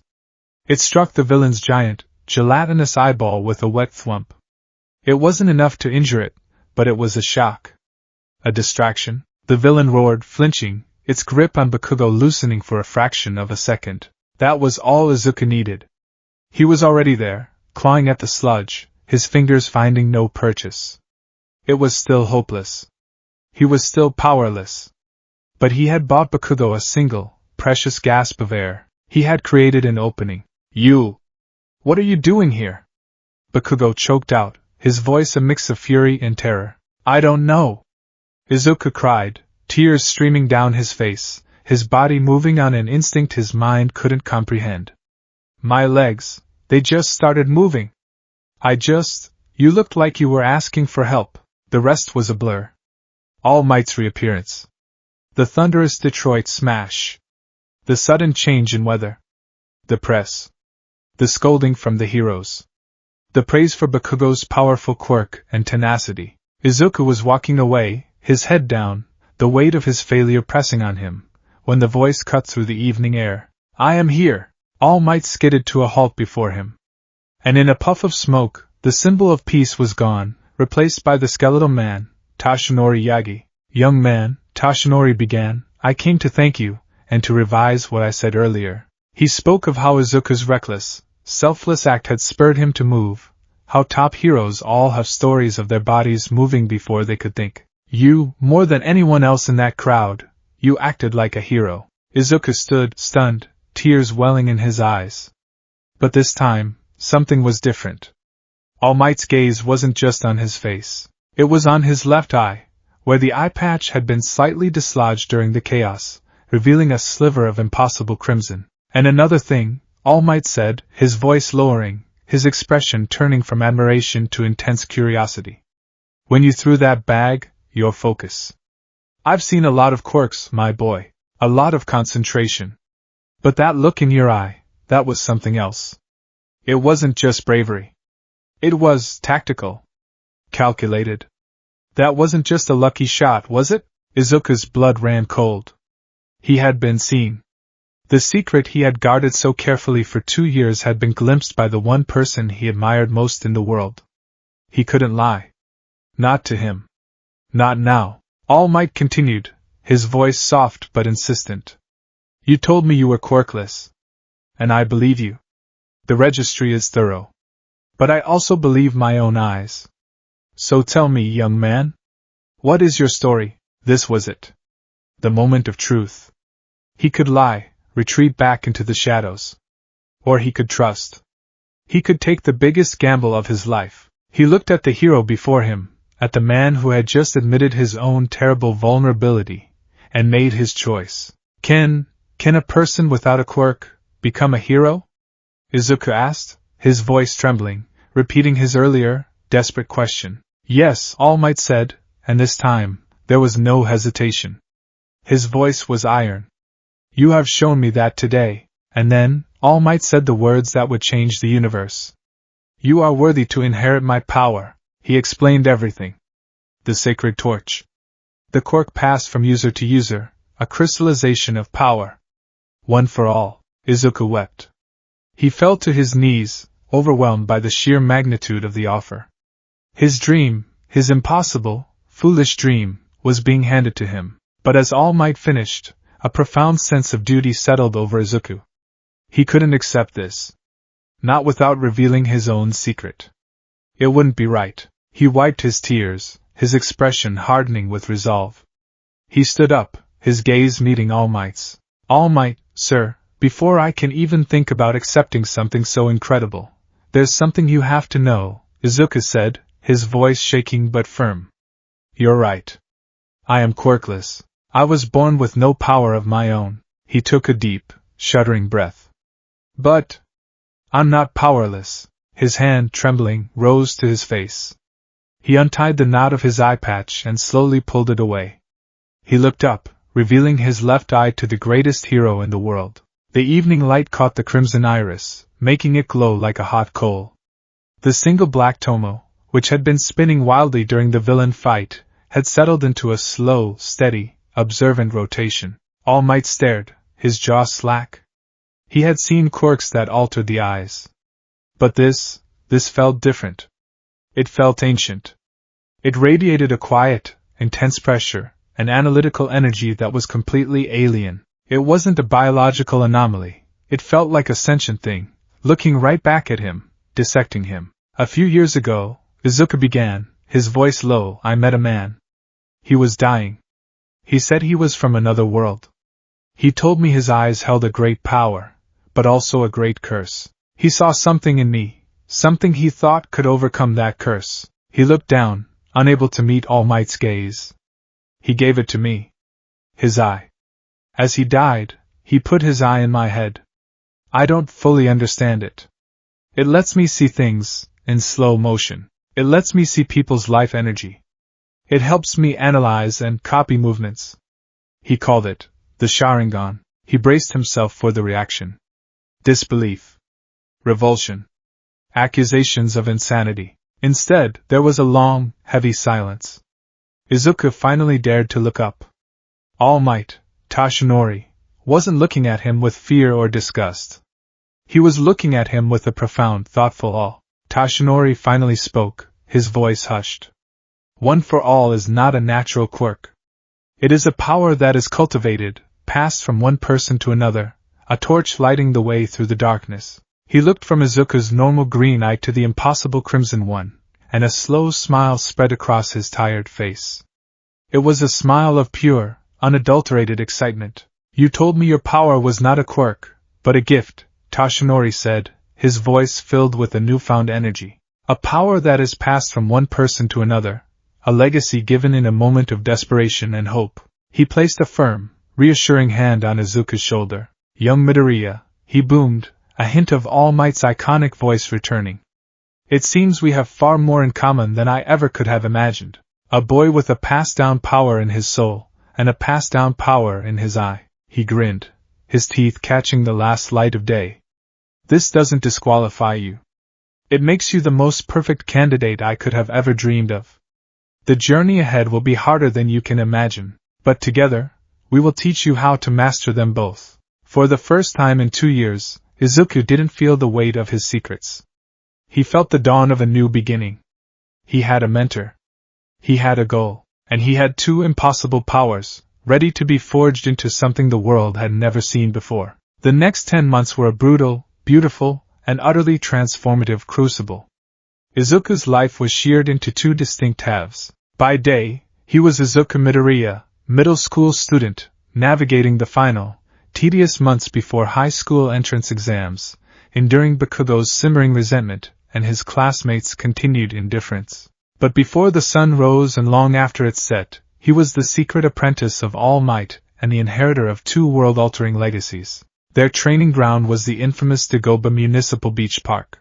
It struck the villain's giant, gelatinous eyeball with a wet thwomp. It wasn't enough to injure it, but it was a shock. A distraction. The villain roared, flinching, its grip on Bakugo loosening for a fraction of a second. That was all Izuku needed. He was already there, clawing at the sludge, his fingers finding no purchase. It was still hopeless. He was still powerless. But he had bought Bakugo a single, precious gasp of air. He had created an opening. You! What are you doing here? Bakugo choked out, his voice a mix of fury and terror. I don't know! Izuku cried, tears streaming down his face, his body moving on an instinct his mind couldn't comprehend. My legs, they just started moving. You looked like you were asking for help. The rest was a blur. All Might's reappearance. The thunderous Detroit smash. The sudden change in weather. The press. The scolding from the heroes. The praise for Bakugo's powerful quirk and tenacity. Izuku was walking away, his head down, the weight of his failure pressing on him, when the voice cut through the evening air. I am here! All Might skidded to a halt before him. And in a puff of smoke, the symbol of peace was gone, replaced by the skeletal man, Toshinori Yagi. Young man, Toshinori began, I came to thank you, and to revise what I said earlier. He spoke of how Izuku's reckless, selfless act had spurred him to move, how top heroes all have stories of their bodies moving before they could think. You, more than anyone else in that crowd, you acted like a hero. Izuku stood, stunned, tears welling in his eyes. But this time, something was different. All Might's gaze wasn't just on his face. It was on his left eye, where the eye patch had been slightly dislodged during the chaos, revealing a sliver of impossible crimson. And another thing, All Might said, his voice lowering, his expression turning from admiration to intense curiosity. When you threw that bag, your focus. I've seen a lot of quirks, my boy, a lot of concentration. But that look in your eye, that was something else. It wasn't just bravery. It was tactical. Calculated. That wasn't just a lucky shot, was it? Izuku's blood ran cold. He had been seen. The secret he had guarded so carefully for 2 years had been glimpsed by the one person he admired most in the world. He couldn't lie. Not to him. Not now. All Might continued, his voice soft but insistent. You told me you were quirkless. And I believe you. The registry is thorough. But I also believe my own eyes. So tell me, young man. What is your story? This was it. The moment of truth. He could lie, retreat back into the shadows. Or he could trust. He could take the biggest gamble of his life. He looked at the hero before him, at the man who had just admitted his own terrible vulnerability, and made his choice. Can a person without a quirk become a hero? Izuku asked, his voice trembling, repeating his earlier, desperate question. Yes, All Might said, and this time, there was no hesitation. His voice was iron. You have shown me that today, and then, All Might said the words that would change the universe. You are worthy to inherit my power. He explained everything. The sacred torch. The quirk passed from user to user, a crystallization of power. One for all. Izuku wept. He fell to his knees, overwhelmed by the sheer magnitude of the offer. His dream, his impossible, foolish dream, was being handed to him. But as All Might finished, a profound sense of duty settled over Izuku. He couldn't accept this. Not without revealing his own secret. It wouldn't be right. He wiped his tears, his expression hardening with resolve. He stood up, his gaze meeting All Might's. All Might, sir, before I can even think about accepting something so incredible, there's something you have to know, Izuku said, his voice shaking but firm. You're right. I am quirkless. I was born with no power of my own. He took a deep, shuddering breath. But I'm not powerless. His hand, trembling, rose to his face. He untied the knot of his eye patch and slowly pulled it away. He looked up, revealing his left eye to the greatest hero in the world. The evening light caught the crimson iris, making it glow like a hot coal. The single black tomo, which had been spinning wildly during the villain fight, had settled into a slow, steady, observant rotation. All Might stared, his jaw slack. He had seen quirks that altered the eyes. But this felt different. It felt ancient. It radiated a quiet, intense pressure, an analytical energy that was completely alien. It wasn't a biological anomaly. It felt like a sentient thing, looking right back at him, dissecting him. A few years ago, Izuku began, his voice low, I met a man. He was dying. He said he was from another world. He told me his eyes held a great power, but also a great curse. He saw something in me, something he thought could overcome that curse. He looked down, unable to meet All Might's gaze. He gave it to me. His eye. As he died, he put his eye in my head. I don't fully understand it. It lets me see things, in slow motion. It lets me see people's life energy. It helps me analyze and copy movements. He called it the Sharingan. He braced himself for the reaction. Disbelief. Revulsion. Accusations of insanity. Instead, there was a long, heavy silence. Izuku finally dared to look up. All Might, Tashinori, wasn't looking at him with fear or disgust. He was looking at him with a profound, thoughtful awe. Tashinori finally spoke, his voice hushed. One for all is not a natural quirk. It is a power that is cultivated, passed from one person to another, a torch lighting the way through the darkness. He looked from Izuku's normal green eye to the impossible crimson one, and a slow smile spread across his tired face. It was a smile of pure, unadulterated excitement. You told me your power was not a quirk, but a gift, Tashinori said, his voice filled with a newfound energy. A power that is passed from one person to another, a legacy given in a moment of desperation and hope. He placed a firm, reassuring hand on Izuku's shoulder. Young Midoriya, he boomed, a hint of All Might's iconic voice returning. It seems we have far more in common than I ever could have imagined. A boy with a passed-down power in his soul, and a passed-down power in his eye. He grinned, his teeth catching the last light of day. This doesn't disqualify you. It makes you the most perfect candidate I could have ever dreamed of. The journey ahead will be harder than you can imagine, but together, we will teach you how to master them both. For the first time in 2 years, Izuku didn't feel the weight of his secrets. He felt the dawn of a new beginning. He had a mentor. He had a goal, and he had 2 impossible powers, ready to be forged into something the world had never seen before. The next 10 months were a brutal, beautiful, and utterly transformative crucible. Izuku's life was sheared into 2 distinct halves. By day, he was Izuku Midoriya, middle school student, navigating the final, tedious months before high school entrance exams, enduring Bakugo's simmering resentment, and his classmates' continued indifference. But before the sun rose and long after it set, he was the secret apprentice of All Might, and the inheritor of 2 world-altering legacies. Their training ground was the infamous Dagoba Municipal Beach Park.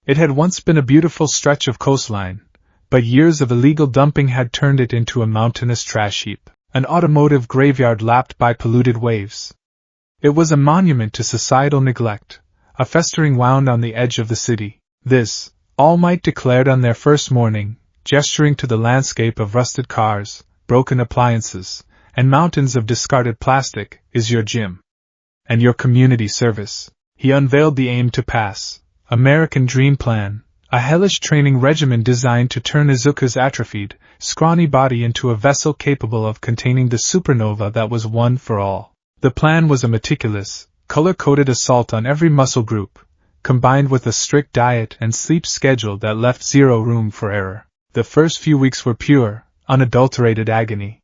It had once been a beautiful stretch of coastline, but years of illegal dumping had turned it into a mountainous trash heap, an automotive graveyard lapped by polluted waves. It was a monument to societal neglect, a festering wound on the edge of the city. This, All Might declared on their first morning, gesturing to the landscape of rusted cars, broken appliances, and mountains of discarded plastic, is your gym. And your community service. He unveiled the aim to pass, American Dream Plan, a hellish training regimen designed to turn Izuku's atrophied, scrawny body into a vessel capable of containing the supernova that was one for all. The plan was a meticulous, color-coded assault on every muscle group, combined with a strict diet and sleep schedule that left zero room for error. The first few weeks were pure, unadulterated agony.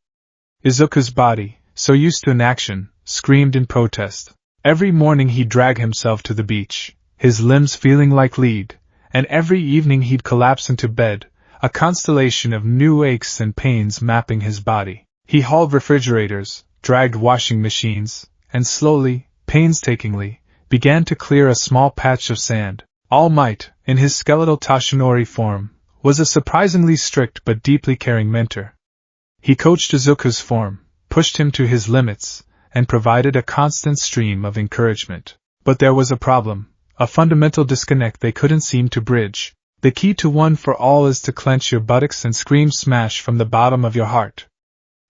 Izuku's body, so used to inaction, screamed in protest. Every morning he'd drag himself to the beach, his limbs feeling like lead, and every evening he'd collapse into bed, a constellation of new aches and pains mapping his body. He hauled refrigerators, dragged washing machines, and slowly, painstakingly, began to clear a small patch of sand. All Might, in his skeletal Tashinori form, was a surprisingly strict but deeply caring mentor. He coached Izuku's form, pushed him to his limits, and provided a constant stream of encouragement. But there was a problem, a fundamental disconnect they couldn't seem to bridge. The key to one for all is to clench your buttocks and scream smash from the bottom of your heart.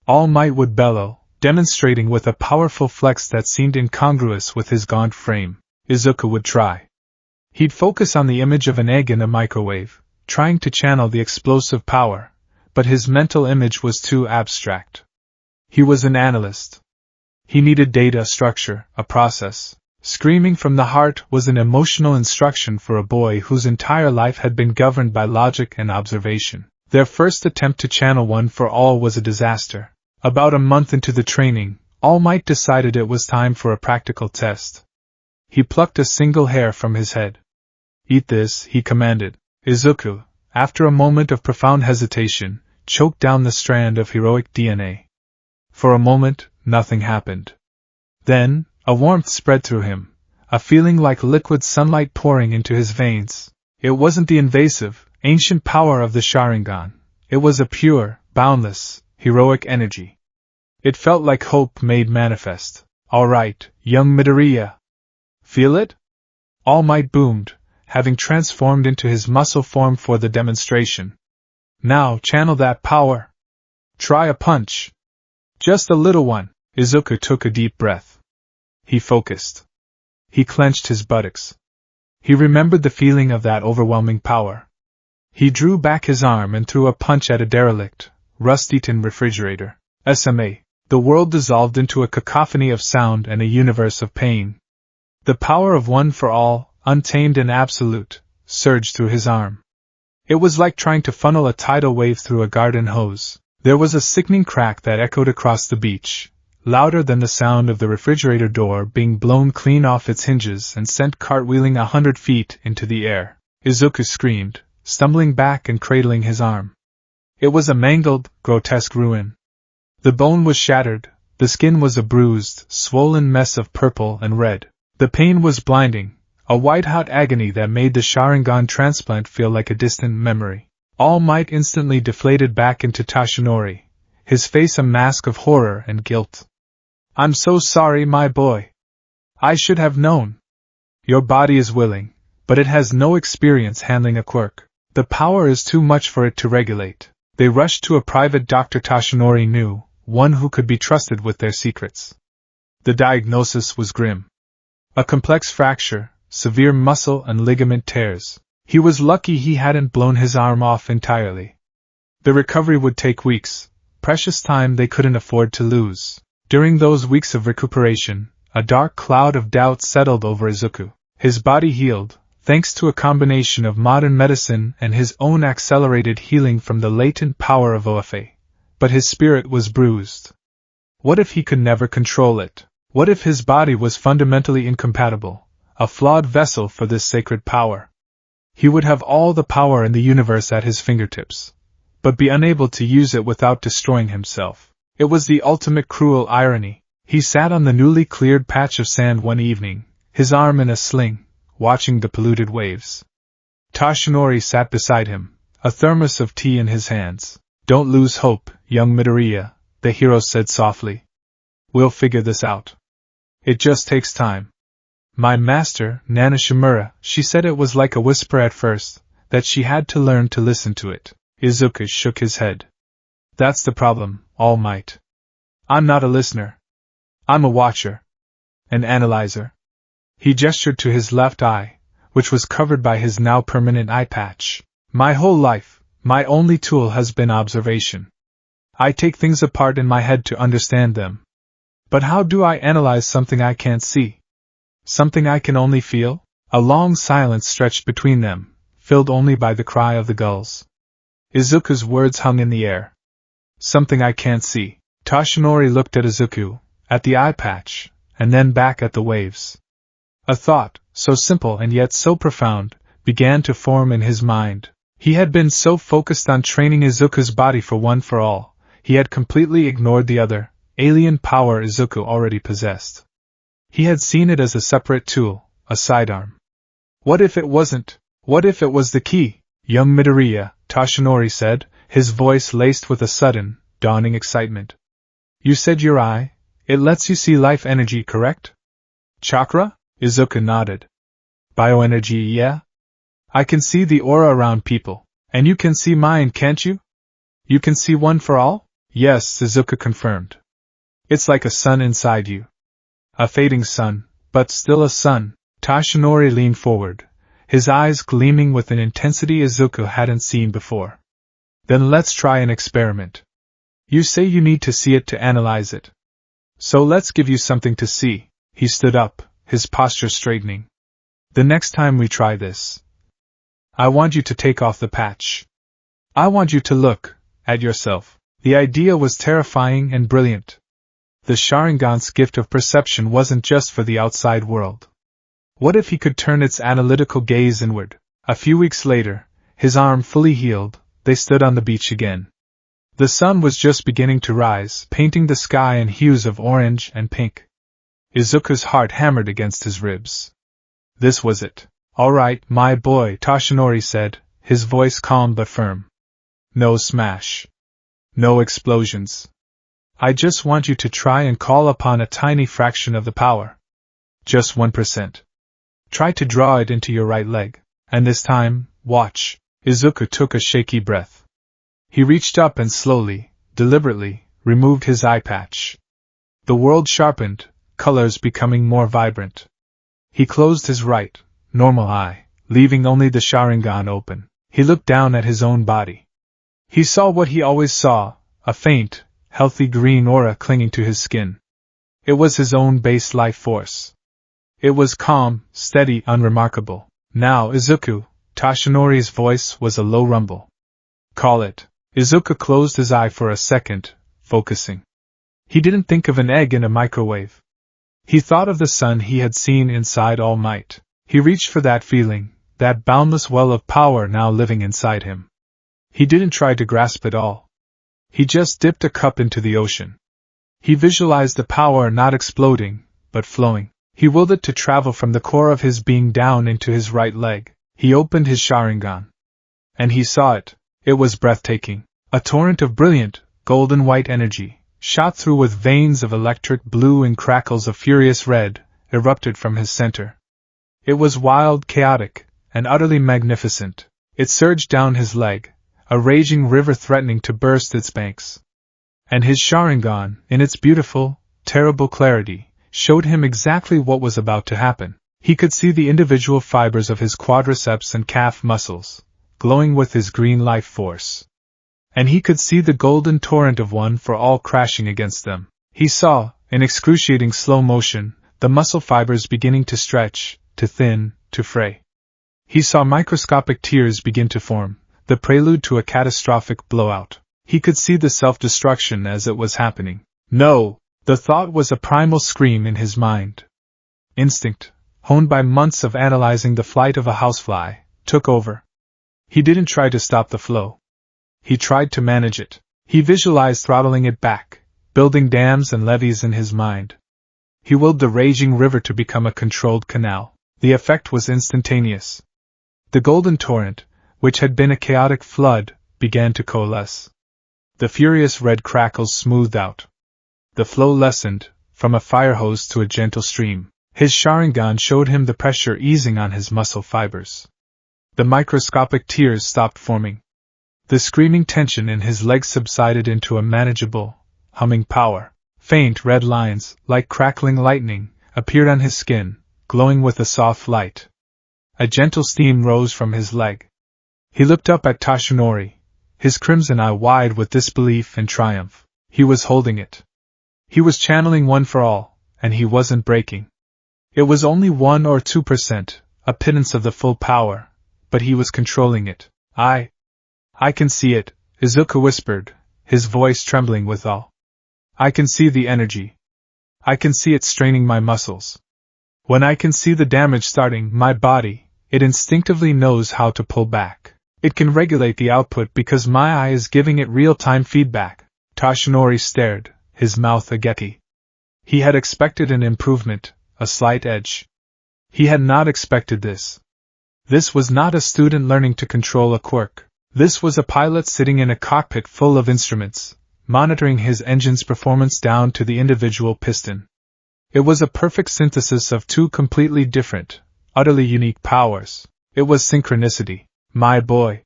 All Might would bellow, demonstrating with a powerful flex that seemed incongruous with his gaunt frame. Izuku would try. He'd focus on the image of an egg in a microwave, trying to channel the explosive power, but his mental image was too abstract. He was an analyst. He needed data, structure, a process. Screaming from the heart was an emotional instruction for a boy whose entire life had been governed by logic and observation. Their first attempt to channel One for All was a disaster. About a month into the training, All Might decided it was time for a practical test. He plucked a single hair from his head. "Eat this," he commanded. Izuku, after a moment of profound hesitation, choked down the strand of heroic DNA. For a moment, nothing happened. Then, a warmth spread through him, a feeling like liquid sunlight pouring into his veins. It wasn't the invasive, ancient power of the Sharingan. It was a pure, boundless, heroic energy. It felt like hope made manifest. "All right, young Midoriya. Feel it?" All Might boomed, having transformed into his muscle form for the demonstration. "Now channel that power. Try a punch. Just a little one." Izuku took a deep breath. He focused. He clenched his buttocks. He remembered the feeling of that overwhelming power. He drew back his arm and threw a punch at a derelict, rust-eaten refrigerator. SMA. The world dissolved into a cacophony of sound and a universe of pain. The power of One for All, untamed and absolute, surged through his arm. It was like trying to funnel a tidal wave through a garden hose. There was a sickening crack that echoed across the beach, louder than the sound of the refrigerator door being blown clean off its hinges and sent cartwheeling 100 feet into the air. Izuku screamed, stumbling back and cradling his arm. It was a mangled, grotesque ruin. The bone was shattered, the skin was a bruised, swollen mess of purple and red. The pain was blinding, a white-hot agony that made the Sharingan transplant feel like a distant memory. All Might instantly deflated back into Toshinori, his face a mask of horror and guilt. "I'm so sorry, my boy. I should have known. Your body is willing, but it has no experience handling a quirk. The power is too much for it to regulate." They rushed to a private doctor Toshinori knew, one who could be trusted with their secrets. The diagnosis was grim. A complex fracture, severe muscle and ligament tears. He was lucky he hadn't blown his arm off entirely. The recovery would take weeks, precious time they couldn't afford to lose. During those weeks of recuperation, a dark cloud of doubt settled over Izuku. His body healed, thanks to a combination of modern medicine and his own accelerated healing from the latent power of OFA. But his spirit was bruised. What if he could never control it? What if his body was fundamentally incompatible, a flawed vessel for this sacred power? He would have all the power in the universe at his fingertips, but be unable to use it without destroying himself. It was the ultimate cruel irony. He sat on the newly cleared patch of sand one evening, his arm in a sling, watching the polluted waves. Toshinori sat beside him, a thermos of tea in his hands. "Don't lose hope, young Midoriya," the hero said softly. "We'll figure this out. It just takes time." "My master, Nana Shimura," she said. It was like a whisper at first, that she had to learn to listen to it. Izuku shook his head. "That's the problem, All Might. I'm not a listener. I'm a watcher. An analyzer." He gestured to his left eye, which was covered by his now permanent eye patch. "My whole life, my only tool has been observation. I take things apart in my head to understand them. But how do I analyze something I can't see? Something I can only feel?" A long silence stretched between them, filled only by the cry of the gulls. Izuku's words hung in the air. "Something I can't see." Toshinori looked at Izuku, at the eye patch, and then back at the waves. A thought, so simple and yet so profound, began to form in his mind. He had been so focused on training Izuku's body for One for All, he had completely ignored the other, alien power Izuku already possessed. He had seen it as a separate tool, a sidearm. What if it wasn't? What if it was the key? "Young Midoriya," Toshinori said, his voice laced with a sudden, dawning excitement. "You said your eye, it lets you see life energy, correct? Chakra?" Izuku nodded. "Bioenergy, yeah? I can see the aura around people. And you can see mine, can't you? You can see one for all? Yes, Suzuka confirmed. It's like a sun inside you. A fading sun, but still a sun. Toshinori leaned forward, his eyes gleaming with an intensity Izuku hadn't seen before. Then let's try an experiment. You say you need to see it to analyze it. So let's give you something to see. He stood up, his posture straightening. The next time we try this, I want you to take off the patch. I want you to look at yourself. The idea was terrifying and brilliant. The Sharingan's gift of perception wasn't just for the outside world. What if he could turn its analytical gaze inward? A few weeks later, his arm fully healed, they stood on the beach again. The sun was just beginning to rise, painting the sky in hues of orange and pink. Izuku's heart hammered against his ribs. This was it. All right, my boy, Toshinori said, his voice calm but firm. No smash. No explosions. I just want you to try and call upon a tiny fraction of the power. Just 1%. Try to draw it into your right leg. And this time, watch. Izuku took a shaky breath. He reached up and slowly, deliberately, removed his eye patch. The world sharpened, colors becoming more vibrant. He closed his right, normal eye, leaving only the Sharingan open. He looked down at his own body. He saw what he always saw, a faint, healthy green aura clinging to his skin. It was his own base life force. It was calm, steady, unremarkable. Now, Izuku, Toshinori's voice was a low rumble. Call it. Izuku closed his eye for a second, focusing. He didn't think of an egg in a microwave. He thought of the sun he had seen inside All Might. He reached for that feeling, that boundless well of power now living inside him. He didn't try to grasp it all. He just dipped a cup into the ocean. He visualized the power not exploding, but flowing. He willed it to travel from the core of his being down into his right leg. He opened his Sharingan. And he saw it. It was breathtaking. A torrent of brilliant, golden-white energy, shot through with veins of electric blue and crackles of furious red, erupted from his center. It was wild, chaotic, and utterly magnificent. It surged down his leg, a raging river threatening to burst its banks. And his Sharingan, in its beautiful, terrible clarity, showed him exactly what was about to happen. He could see the individual fibers of his quadriceps and calf muscles, glowing with his green life force. And he could see the golden torrent of one for all crashing against them. He saw, in excruciating slow motion, the muscle fibers beginning to stretch, to thin, to fray. He saw microscopic tears begin to form, the prelude to a catastrophic blowout. He could see the self-destruction as it was happening. No! The thought was a primal scream in his mind. Instinct, honed by months of analyzing the flight of a housefly, took over. He didn't try to stop the flow. He tried to manage it. He visualized throttling it back, building dams and levees in his mind. He willed the raging river to become a controlled canal. The effect was instantaneous. The golden torrent, which had been a chaotic flood, began to coalesce. The furious red crackles smoothed out. The flow lessened, from a fire hose to a gentle stream. His Sharingan showed him the pressure easing on his muscle fibers. The microscopic tears stopped forming. The screaming tension in his legs subsided into a manageable, humming power. Faint red lines, like crackling lightning, appeared on his skin, glowing with a soft light. A gentle steam rose from his leg. He looked up at Toshinori, his crimson eye wide with disbelief and triumph. He was holding it. He was channeling one for all, and he wasn't breaking. It was only 1 or 2%, a pittance of the full power, but he was controlling it. I can see it, Izuku whispered, his voice trembling with awe. I can see the energy. I can see it straining my muscles. When I can see the damage starting my body, it instinctively knows how to pull back. It can regulate the output because my eye is giving it real-time feedback. Toshinori stared, his mouth agape. He had expected an improvement, a slight edge. He had not expected this. This was not a student learning to control a quirk. This was a pilot sitting in a cockpit full of instruments, monitoring his engine's performance down to the individual piston. It was a perfect synthesis of two completely different, utterly unique powers. It was synchronicity. My boy.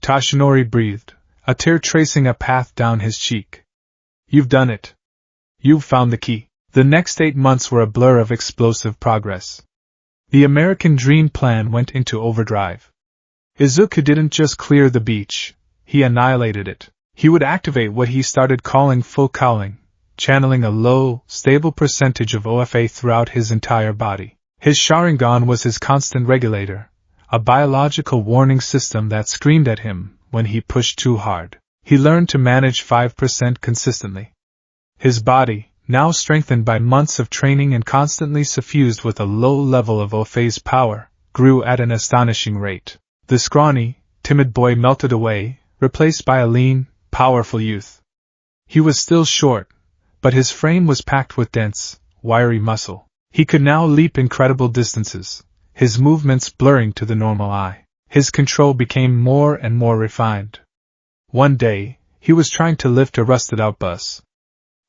Toshinori breathed, a tear tracing a path down his cheek. You've done it. You've found the key. The next 8 months were a blur of explosive progress. The American Dream Plan went into overdrive. Izuku didn't just clear the beach, he annihilated it. He would activate what he started calling full cowling, channeling a low, stable percentage of OFA throughout his entire body. His Sharingan was his constant regulator, a biological warning system that screamed at him when he pushed too hard. He learned to manage 5% consistently. His body, now strengthened by months of training and constantly suffused with a low level of OFA's power, grew at an astonishing rate. The scrawny, timid boy melted away, replaced by a lean, powerful youth. He was still short, but his frame was packed with dense, wiry muscle. He could now leap incredible distances, his movements blurring to the normal eye. His control became more and more refined. One day, he was trying to lift a rusted-out bus.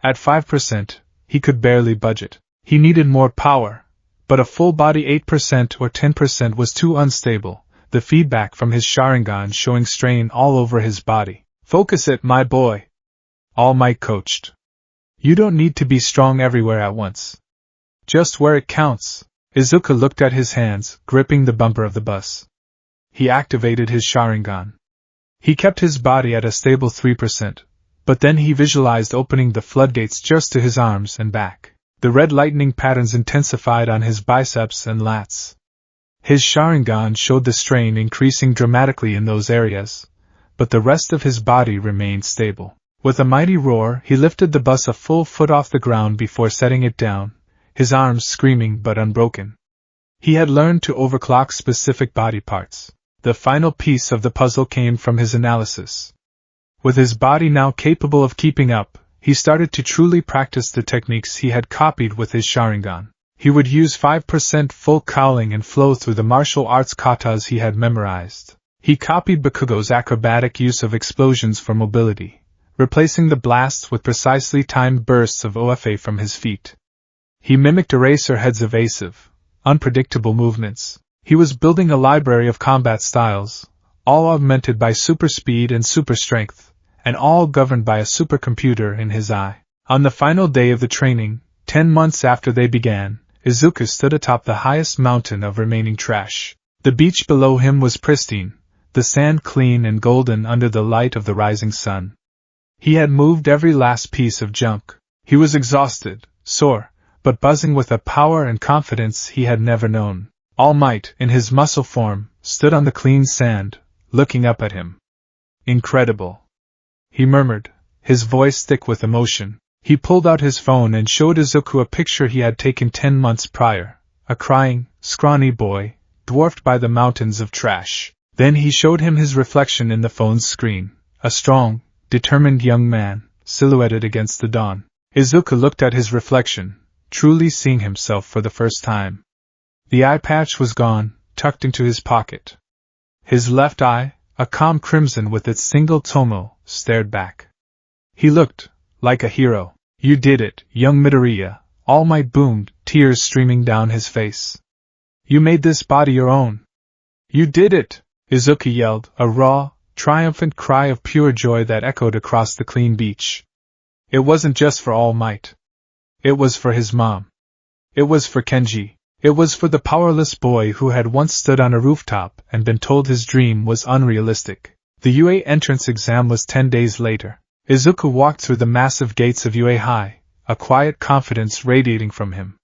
At 5%, he could barely budge it. He needed more power, but a full-body 8% or 10% was too unstable, the feedback from his Sharingan showing strain all over his body. Focus it, my boy. All Might coached. You don't need to be strong everywhere at once. Just where it counts. Izuku looked at his hands, gripping the bumper of the bus. He activated his Sharingan. He kept his body at a stable 3%, but then he visualized opening the floodgates just to his arms and back. The red lightning patterns intensified on his biceps and lats. His Sharingan showed the strain increasing dramatically in those areas, but the rest of his body remained stable. With a mighty roar, he lifted the bus a full foot off the ground before setting it down, his arms screaming but unbroken. He had learned to overclock specific body parts. The final piece of the puzzle came from his analysis. With his body now capable of keeping up, he started to truly practice the techniques he had copied with his Sharingan. He would use 5% full cowling and flow through the martial arts katas he had memorized. He copied Bakugo's acrobatic use of explosions for mobility, replacing the blasts with precisely timed bursts of OFA from his feet. He mimicked Eraserhead's evasive, unpredictable movements. He was building a library of combat styles, all augmented by super speed and super strength, and all governed by a supercomputer in his eye. On the final day of the training, 10 months after they began, Izuku stood atop the highest mountain of remaining trash. The beach below him was pristine, the sand clean and golden under the light of the rising sun. He had moved every last piece of junk. He was exhausted, sore, but buzzing with a power and confidence he had never known. All Might, in his muscle form, stood on the clean sand, looking up at him. Incredible. He murmured, his voice thick with emotion. He pulled out his phone and showed Izuku a picture he had taken 10 months prior, a crying, scrawny boy, dwarfed by the mountains of trash. Then he showed him his reflection in the phone's screen, a strong, determined young man, silhouetted against the dawn. Izuku looked at his reflection, truly seeing himself for the first time. The eye patch was gone, tucked into his pocket. His left eye, a calm crimson with its single tomo, stared back. He looked like a hero. You did it, young Midoriya, All Might boomed, tears streaming down his face. You made this body your own. You did it! Izuku yelled, a raw, triumphant cry of pure joy that echoed across the clean beach. It wasn't just for All Might. It was for his mom. It was for Kenji. It was for the powerless boy who had once stood on a rooftop and been told his dream was unrealistic. The UA entrance exam was 10 days later. Izuku walked through the massive gates of UA High, a quiet confidence radiating from him.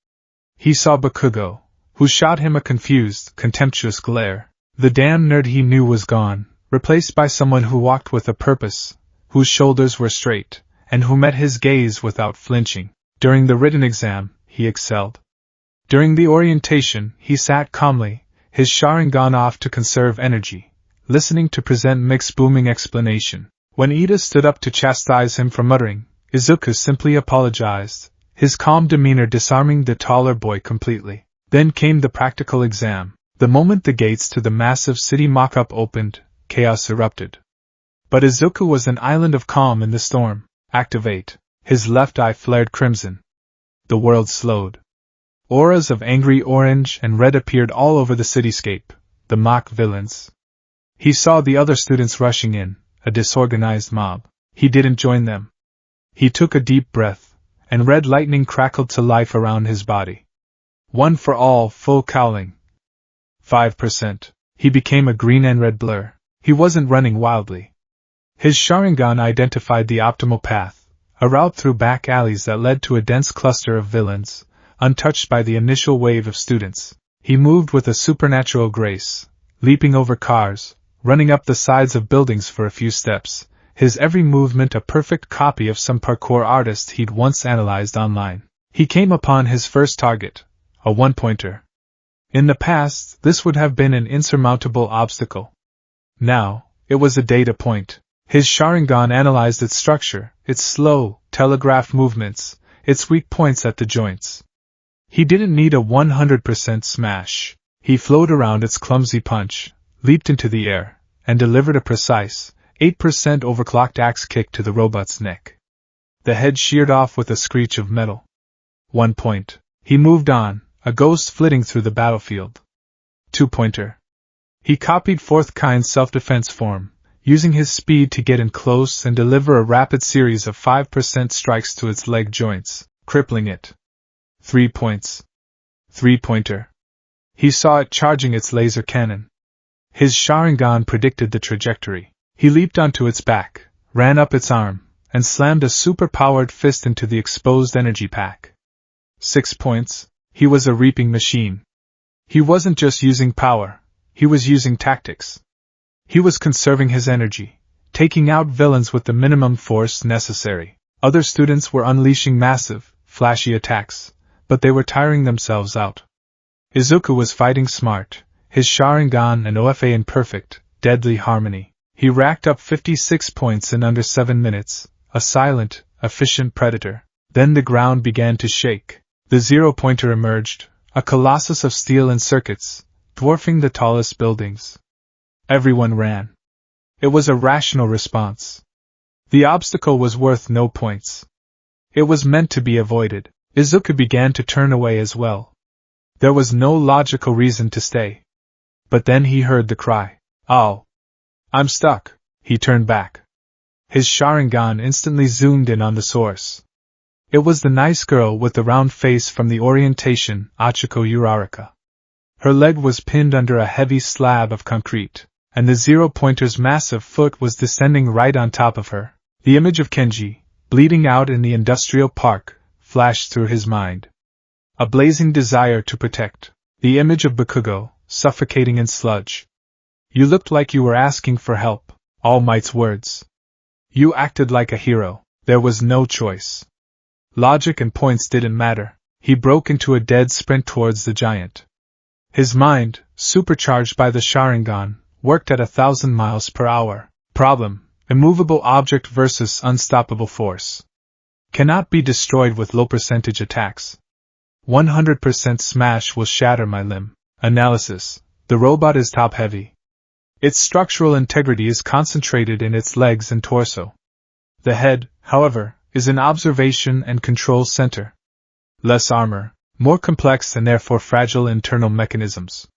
He saw Bakugo, who shot him a confused, contemptuous glare. The damn nerd he knew was gone, replaced by someone who walked with a purpose, whose shoulders were straight, and who met his gaze without flinching. During the written exam, he excelled. During the orientation, he sat calmly, his Sharingan off to conserve energy, listening to present Mick's booming explanation. When Ida stood up to chastise him for muttering, Izuku simply apologized, his calm demeanor disarming the taller boy completely. Then came the practical exam. The moment the gates to the massive city mock-up opened, chaos erupted. But Izuku was an island of calm in the storm. Activate. His left eye flared crimson. The world slowed. Auras of angry orange and red appeared all over the cityscape, the mock villains. He saw the other students rushing in, a disorganized mob. He didn't join them. He took a deep breath, and red lightning crackled to life around his body. One for all, full cowling. 5%. He became a green and red blur. He wasn't running wildly. His Sharingan identified the optimal path, a route through back alleys that led to a dense cluster of villains, untouched by the initial wave of students. He moved with a supernatural grace, leaping over cars, running up the sides of buildings for a few steps, his every movement a perfect copy of some parkour artist he'd once analyzed online. He came upon his first target, a one-pointer. In the past, this would have been an insurmountable obstacle. Now, it was a data point. His Sharingan analyzed its structure, its slow, telegraphed movements, its weak points at the joints. He didn't need a 100% smash. He flowed around its clumsy punch, leaped into the air, and delivered a precise, 8% overclocked axe kick to the robot's neck. The head sheared off with a screech of metal. 1 point. He moved on, a ghost flitting through the battlefield. 2-pointer. He copied fourth kind self-defense form, using his speed to get in close and deliver a rapid series of 5% strikes to its leg joints, crippling it. 3 points. 3-pointer. He saw it charging its laser cannon. His Sharingan predicted the trajectory. He leaped onto its back, ran up its arm, and slammed a super-powered fist into the exposed energy pack. 6 points. He was a reaping machine. He wasn't just using power, he was using tactics. He was conserving his energy, taking out villains with the minimum force necessary. Other students were unleashing massive, flashy attacks, but they were tiring themselves out. Izuku was fighting smart, his Sharingan and OFA in perfect, deadly harmony. He racked up 56 points in under 7 minutes, a silent, efficient predator. Then the ground began to shake. The 0-pointer emerged, a colossus of steel and circuits, dwarfing the tallest buildings. Everyone ran. It was a rational response. The obstacle was worth no points. It was meant to be avoided. Izuku began to turn away as well. There was no logical reason to stay. But then he heard the cry. "Oh! I'm stuck!" He turned back. His Sharingan instantly zoomed in on the source. It was the nice girl with the round face from the orientation, Achiko Uraraka. Her leg was pinned under a heavy slab of concrete, and the 0-pointer's massive foot was descending right on top of her. The image of Kenji, bleeding out in the industrial park, flashed through his mind. A blazing desire to protect. The image of Bakugo, suffocating in sludge. "You looked like you were asking for help," All Might's words. "You acted like a hero. There was no choice." Logic and points didn't matter. He broke into a dead sprint towards the giant. His mind, supercharged by the Sharingan, worked at 1,000 miles per hour. Problem: immovable object versus unstoppable force. Cannot be destroyed with low percentage attacks. 100% smash will shatter my limb. Analysis: the robot is top-heavy. Its structural integrity is concentrated in its legs and torso. The head, however, is an observation and control center. Less armor, more complex and therefore fragile internal mechanisms.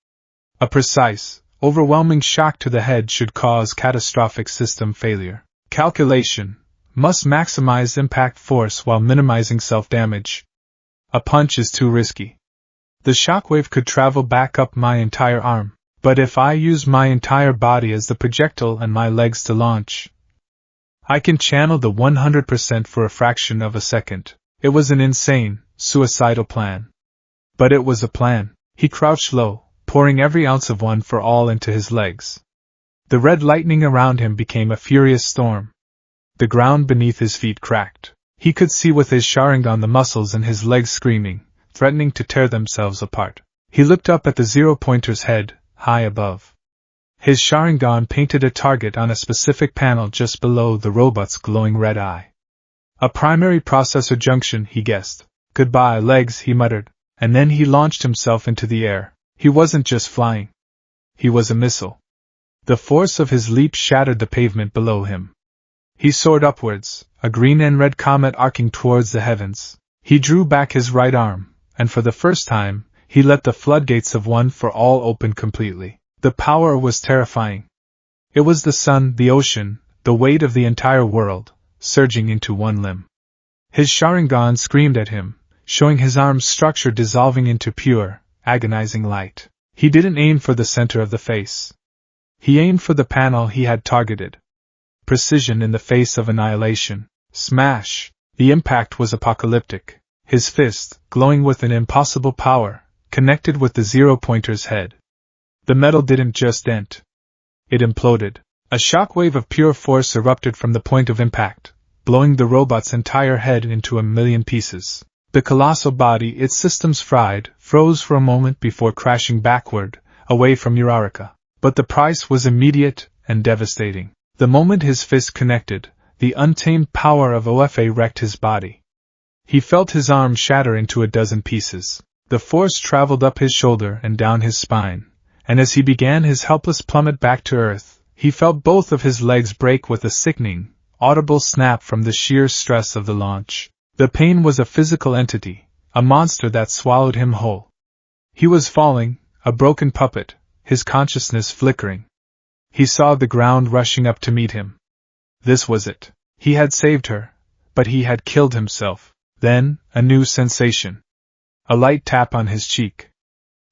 A precise, overwhelming shock to the head should cause catastrophic system failure. Calculation: must maximize impact force while minimizing self-damage. A punch is too risky. The shockwave could travel back up my entire arm, but if I use my entire body as the projectile and my legs to launch, I can channel the 100% for a fraction of a second. It was an insane, suicidal plan. But it was a plan. He crouched low, pouring every ounce of one for all into his legs. The red lightning around him became a furious storm. The ground beneath his feet cracked. He could see with his Sharingan the muscles in his legs screaming, threatening to tear themselves apart. He looked up at the 0-pointer's head, high above. His Sharingan painted a target on a specific panel just below the robot's glowing red eye. A primary processor junction, he guessed. "Goodbye, legs," he muttered, and then he launched himself into the air. He wasn't just flying. He was a missile. The force of his leap shattered the pavement below him. He soared upwards, a green and red comet arcing towards the heavens. He drew back his right arm, and for the first time, he let the floodgates of One for All open completely. The power was terrifying. It was the sun, the ocean, the weight of the entire world, surging into one limb. His Sharingan screamed at him, showing his arm's structure dissolving into pure, agonizing light. He didn't aim for the center of the face. He aimed for the panel he had targeted. Precision in the face of annihilation. Smash! The impact was apocalyptic. His fist, glowing with an impossible power, connected with the zero-pointer's head. The metal didn't just dent. It imploded. A shockwave of pure force erupted from the point of impact, blowing the robot's entire head into a million pieces. The colossal body, its systems fried, froze for a moment before crashing backward, away from Uraraka. But the price was immediate and devastating. The moment his fist connected, the untamed power of OFA wrecked his body. He felt his arm shatter into a dozen pieces. The force traveled up his shoulder and down his spine, and as he began his helpless plummet back to earth, he felt both of his legs break with a sickening, audible snap from the sheer stress of the launch. The pain was a physical entity, a monster that swallowed him whole. He was falling, a broken puppet, his consciousness flickering. He saw the ground rushing up to meet him. This was it. He had saved her, but he had killed himself. Then, a new sensation. A light tap on his cheek.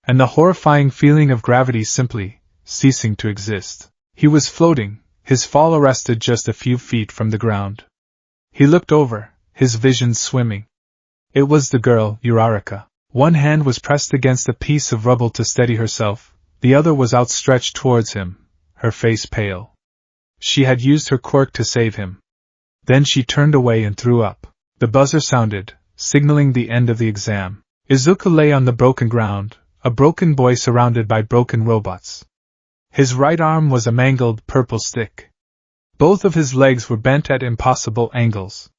And the horrifying feeling of gravity simply ceasing to exist. He was floating, his fall arrested just a few feet from the ground. He looked over, his vision swimming. It was the girl, Uraraka. One hand was pressed against a piece of rubble to steady herself, the other was outstretched towards him, her face pale. She had used her quirk to save him. Then she turned away and threw up. The buzzer sounded, signaling the end of the exam. Izuku lay on the broken ground, a broken boy surrounded by broken robots. His right arm was a mangled purple stick. Both of his legs were bent at impossible angles.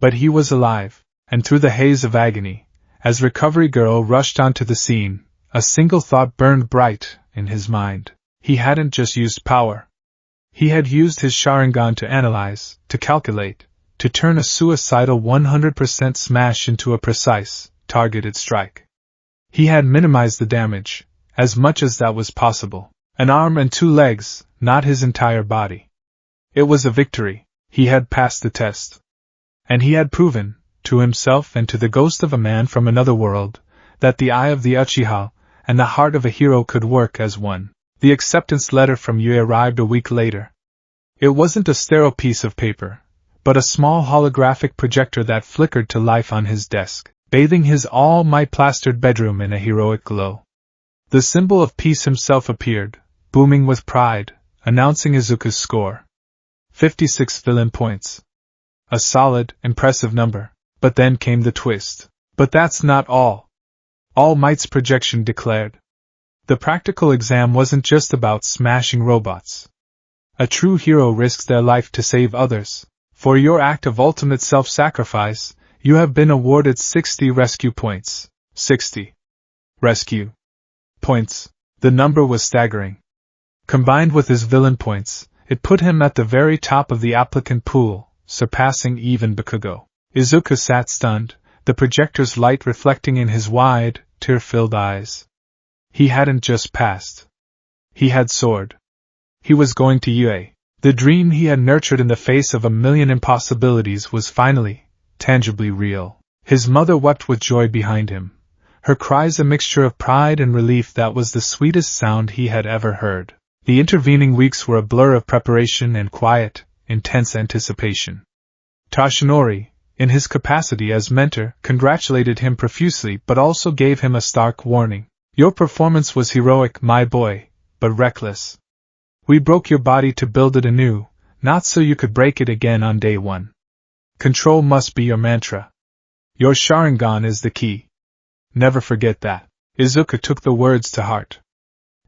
But he was alive, and through the haze of agony, as Recovery Girl rushed onto the scene, a single thought burned bright in his mind. He hadn't just used power. He had used his Sharingan to analyze, to calculate, to turn a suicidal 100% smash into a precise, targeted strike. He had minimized the damage, as much as that was possible. An arm and 2 legs, not his entire body. It was a victory. He had passed the test. And he had proven, to himself and to the ghost of a man from another world, that the eye of the Uchiha and the heart of a hero could work as one. The acceptance letter from Yue arrived a week later. It wasn't a sterile piece of paper, but a small holographic projector that flickered to life on his desk, bathing his all-might plastered bedroom in a heroic glow. The symbol of peace himself appeared, booming with pride, announcing Izuku's score. 56 villain points. A solid, impressive number. But then came the twist. But that's not all. All Might's projection declared. The practical exam wasn't just about smashing robots. A true hero risks their life to save others. For your act of ultimate self-sacrifice, you have been awarded 60 rescue points. 60. Rescue points. The number was staggering. Combined with his villain points, it put him at the very top of the applicant pool, surpassing even Bakugo. Izuku sat stunned, the projector's light reflecting in his wide, tear-filled eyes. He hadn't just passed. He had soared. He was going to UA. The dream he had nurtured in the face of a million impossibilities was finally, tangibly real. His mother wept with joy behind him, her cries a mixture of pride and relief that was the sweetest sound he had ever heard. The intervening weeks were a blur of preparation and quiet, intense anticipation. Toshinori, in his capacity as mentor, congratulated him profusely but also gave him a stark warning. Your performance was heroic, my boy, but reckless. We broke your body to build it anew, not so you could break it again on day one. Control must be your mantra. Your Sharingan is the key. Never forget that. Izuku took the words to heart.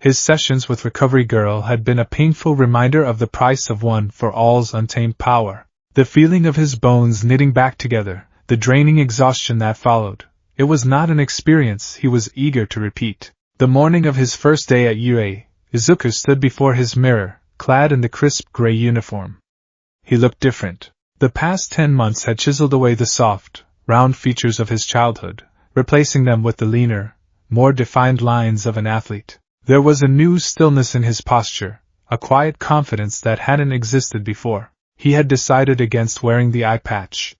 His sessions with Recovery Girl had been a painful reminder of the price of one for all's untamed power. The feeling of his bones knitting back together, the draining exhaustion that followed. It was not an experience he was eager to repeat. The morning of his first day at UA, Izuku stood before his mirror, clad in the crisp gray uniform. He looked different. The past 10 months had chiseled away the soft, round features of his childhood, replacing them with the leaner, more defined lines of an athlete. There was a new stillness in his posture, a quiet confidence that hadn't existed before. He had decided against wearing the eye patch.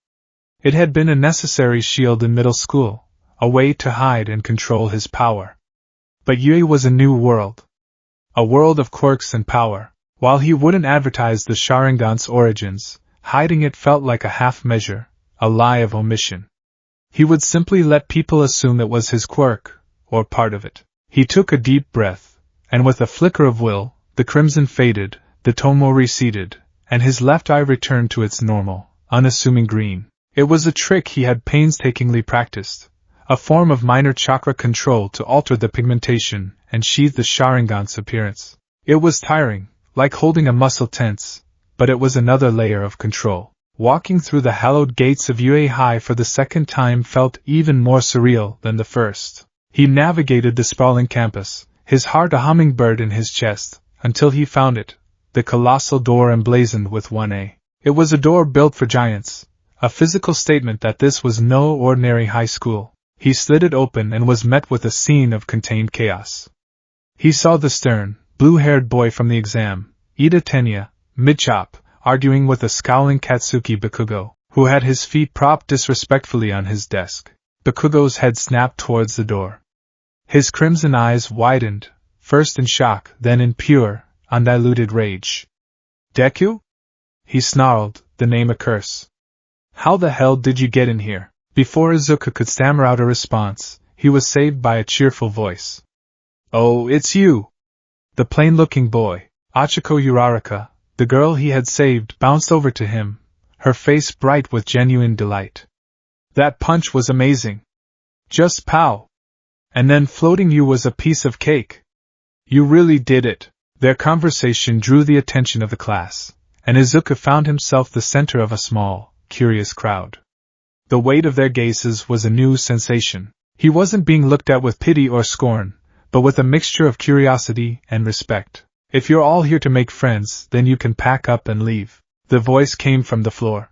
It had been a necessary shield in middle school, a way to hide and control his power. But Yui was a new world. A world of quirks and power. While he wouldn't advertise the Sharingan's origins, hiding it felt like a half-measure, a lie of omission. He would simply let people assume it was his quirk, or part of it. He took a deep breath, and with a flicker of will, the crimson faded, the tomo receded, and his left eye returned to its normal, unassuming green. It was a trick he had painstakingly practiced, a form of minor chakra control to alter the pigmentation and sheathe the Sharingan's appearance. It was tiring, like holding a muscle tense, but it was another layer of control. Walking through the hallowed gates of UA High for the second time felt even more surreal than the first. He navigated the sprawling campus, his heart a hummingbird in his chest, until he found it, the colossal door emblazoned with 1A. It was a door built for giants, a physical statement that this was no ordinary high school. He slid it open and was met with a scene of contained chaos. He saw the stern, blue-haired boy from the exam, Ida Tenya, mid-chop, arguing with a scowling Katsuki Bakugo, who had his feet propped disrespectfully on his desk. Bakugo's head snapped towards the door. His crimson eyes widened, first in shock, then in pure, undiluted rage. Deku? He snarled, the name a curse. How the hell did you get in here? Before Izuku could stammer out a response, he was saved by a cheerful voice. Oh, it's you! The plain-looking boy, Achiko Uraraka, the girl he had saved, bounced over to him, her face bright with genuine delight. That punch was amazing. Just pow! And then floating you was a piece of cake. You really did it. Their conversation drew the attention of the class, and Izuku found himself the center of a small, curious crowd. The weight of their gazes was a new sensation. He wasn't being looked at with pity or scorn, but with a mixture of curiosity and respect. If you're all here to make friends, then you can pack up and leave. The voice came from the floor.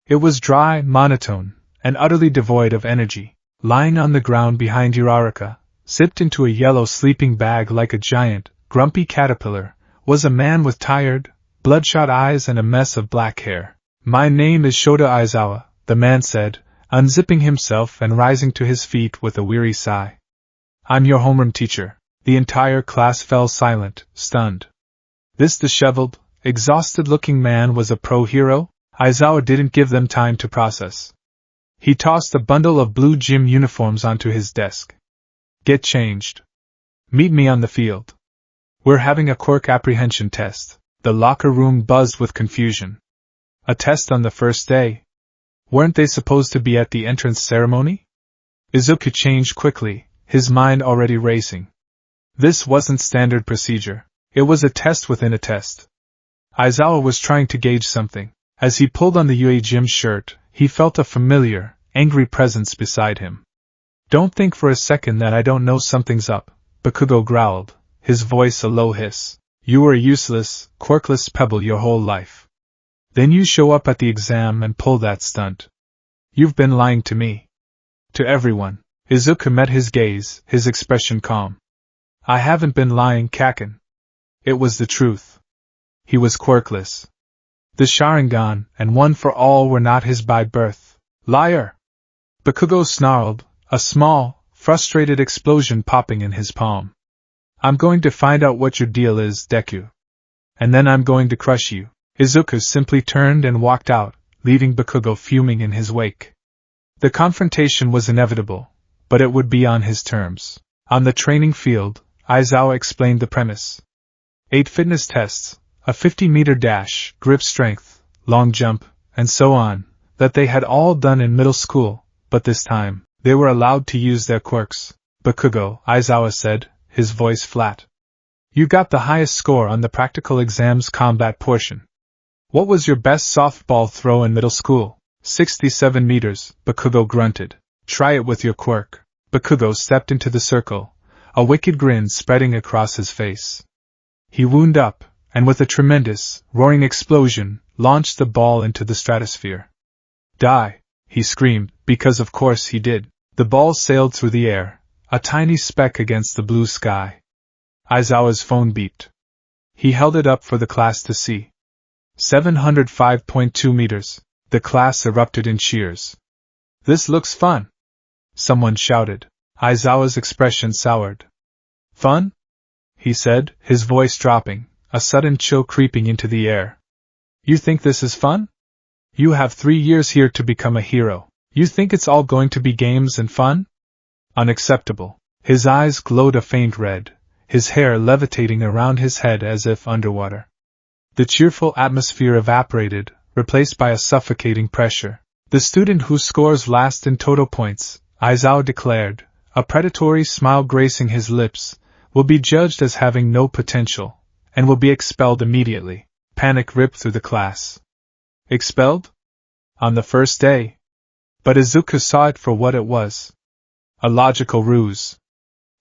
It was dry, monotone, and utterly devoid of energy. Lying on the ground behind Uraraka, zipped into a yellow sleeping bag like a giant, grumpy caterpillar, was a man with tired, bloodshot eyes and a mess of black hair. My name is Shota Aizawa, the man said, unzipping himself and rising to his feet with a weary sigh. I'm your homeroom teacher. The entire class fell silent, stunned. This disheveled, exhausted-looking man was a pro-hero? Aizawa didn't give them time to process. He tossed a bundle of blue gym uniforms onto his desk. Get changed. Meet me on the field. We're having a quirk apprehension test. The locker room buzzed with confusion. A test on the first day? Weren't they supposed to be at the entrance ceremony? Izuku changed quickly, his mind already racing. This wasn't standard procedure. It was a test within a test. Aizawa was trying to gauge something. As he pulled on the UA gym shirt, he felt a familiar, angry presence beside him. Don't think for a second that I don't know something's up, Bakugo growled, his voice a low hiss. You were a useless, quirkless pebble your whole life. Then you show up at the exam and pull that stunt. You've been lying to me. To everyone. Izuku met his gaze, his expression calm. I haven't been lying, Kaken. It was the truth. He was quirkless. The Sharingan, and one for all, were not his by birth. Liar! Bakugo snarled, a small, frustrated explosion popping in his palm. I'm going to find out what your deal is, Deku. And then I'm going to crush you. Izuku simply turned and walked out, leaving Bakugo fuming in his wake. The confrontation was inevitable, but it would be on his terms. On the training field, Aizawa explained the premise. 8 fitness tests, a 50-meter dash, grip strength, long jump, and so on, that they had all done in middle school, but this time, they were allowed to use their quirks. Bakugo, Aizawa said, his voice flat. You got the highest score on the practical exam's combat portion. What was your best softball throw in middle school? 67 meters, Bakugo grunted. Try it with your quirk. Bakugo stepped into the circle, a wicked grin spreading across his face. He wound up, and with a tremendous, roaring explosion, launched the ball into the stratosphere. Die! He screamed, because of course he did. The ball sailed through the air, a tiny speck against the blue sky. Aizawa's phone beeped. He held it up for the class to see. 705.2 meters. The class erupted in cheers. This looks fun, someone shouted. Aizawa's expression soured. Fun? He said, his voice dropping, a sudden chill creeping into the air. You think this is fun? You have 3 years here to become a hero. You think it's all going to be games and fun? Unacceptable. His eyes glowed a faint red, his hair levitating around his head as if underwater. The cheerful atmosphere evaporated, replaced by a suffocating pressure. The student who scores last in total points, Aizawa declared, a predatory smile gracing his lips, will be judged as having no potential, and will be expelled immediately. Panic ripped through the class. Expelled? On the first day? But Izuku saw it for what it was. A logical ruse.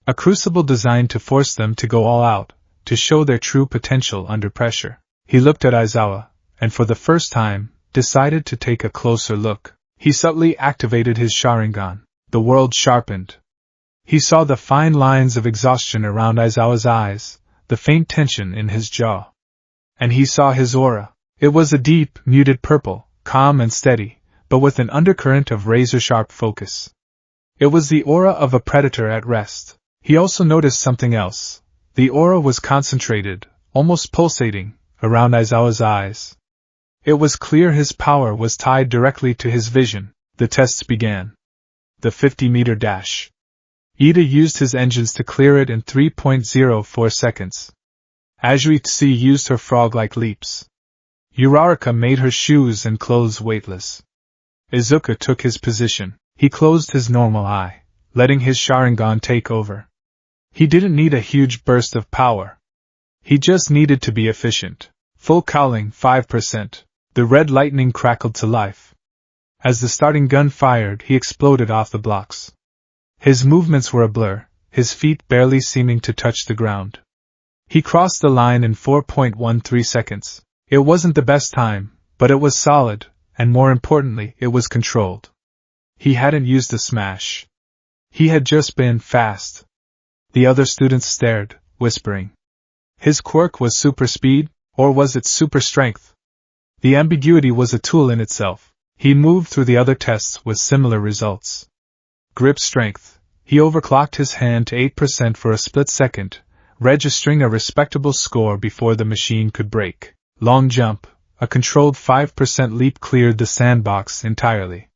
A crucible designed to force them to go all out, to show their true potential under pressure. He looked at Aizawa, and for the first time, decided to take a closer look. He subtly activated his Sharingan. The world sharpened. He saw the fine lines of exhaustion around Aizawa's eyes, the faint tension in his jaw. And he saw his aura. It was a deep, muted purple, calm and steady, but with an undercurrent of razor-sharp focus. It was the aura of a predator at rest. He also noticed something else. The aura was concentrated, almost pulsating, around Aizawa's eyes. It was clear his power was tied directly to his vision. The tests began. The 50-meter dash. Ida used his engines to clear it in 3.04 seconds. Azuitsu used her frog-like leaps. Uraraka made her shoes and clothes weightless. Izuku took his position. He closed his normal eye, letting his Sharingan take over. He didn't need a huge burst of power. He just needed to be efficient. Full cowling, 5%. The red lightning crackled to life. As the starting gun fired, he exploded off the blocks. His movements were a blur, his feet barely seeming to touch the ground. He crossed the line in 4.13 seconds. It wasn't the best time, but it was solid, and more importantly, it was controlled. He hadn't used a smash. He had just been fast. The other students stared, whispering. His quirk was super speed, or was it super strength? The ambiguity was a tool in itself. He moved through the other tests with similar results. Grip strength. He overclocked his hand to 8% for a split second, registering a respectable score before the machine could break. Long jump. A controlled 5% leap cleared the sandbox entirely.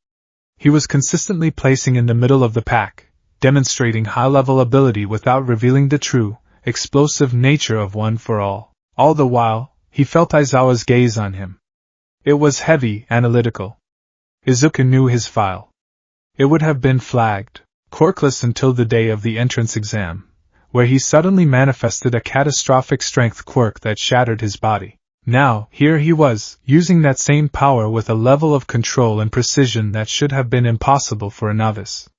He was consistently placing in the middle of the pack, demonstrating high-level ability without revealing the true, explosive nature of One for All. All the while, he felt Aizawa's gaze on him. It was heavy, analytical. Izuku knew his file. It would have been flagged, quirkless until the day of the entrance exam, where he suddenly manifested a catastrophic strength quirk that shattered his body. Now, here he was, using that same power with a level of control and precision that should have been impossible for a novice.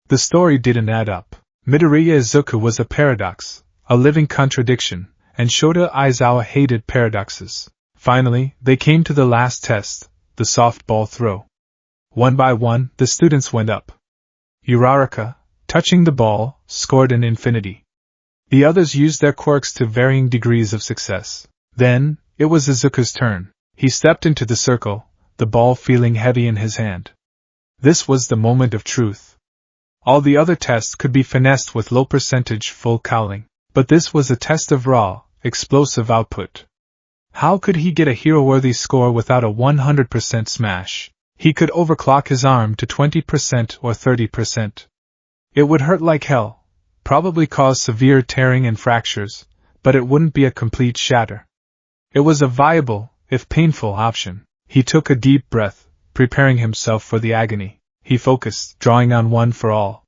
The story didn't add up. Midoriya Izuku was a paradox, a living contradiction, and Shota Aizawa hated paradoxes. Finally, they came to the last test, the softball throw. One by one, the students went up. Uraraka, touching the ball, scored an infinity. The others used their quirks to varying degrees of success. Then, it was Izuku's turn. He stepped into the circle, the ball feeling heavy in his hand. This was the moment of truth. All the other tests could be finessed with low percentage full cowling, but this was a test of raw, explosive output. How could he get a hero-worthy score without a 100% smash? He could overclock his arm to 20% or 30%. It would hurt like hell, probably cause severe tearing and fractures, but it wouldn't be a complete shatter. It was a viable, if painful, option. He took a deep breath, preparing himself for the agony. He focused, drawing on One for All.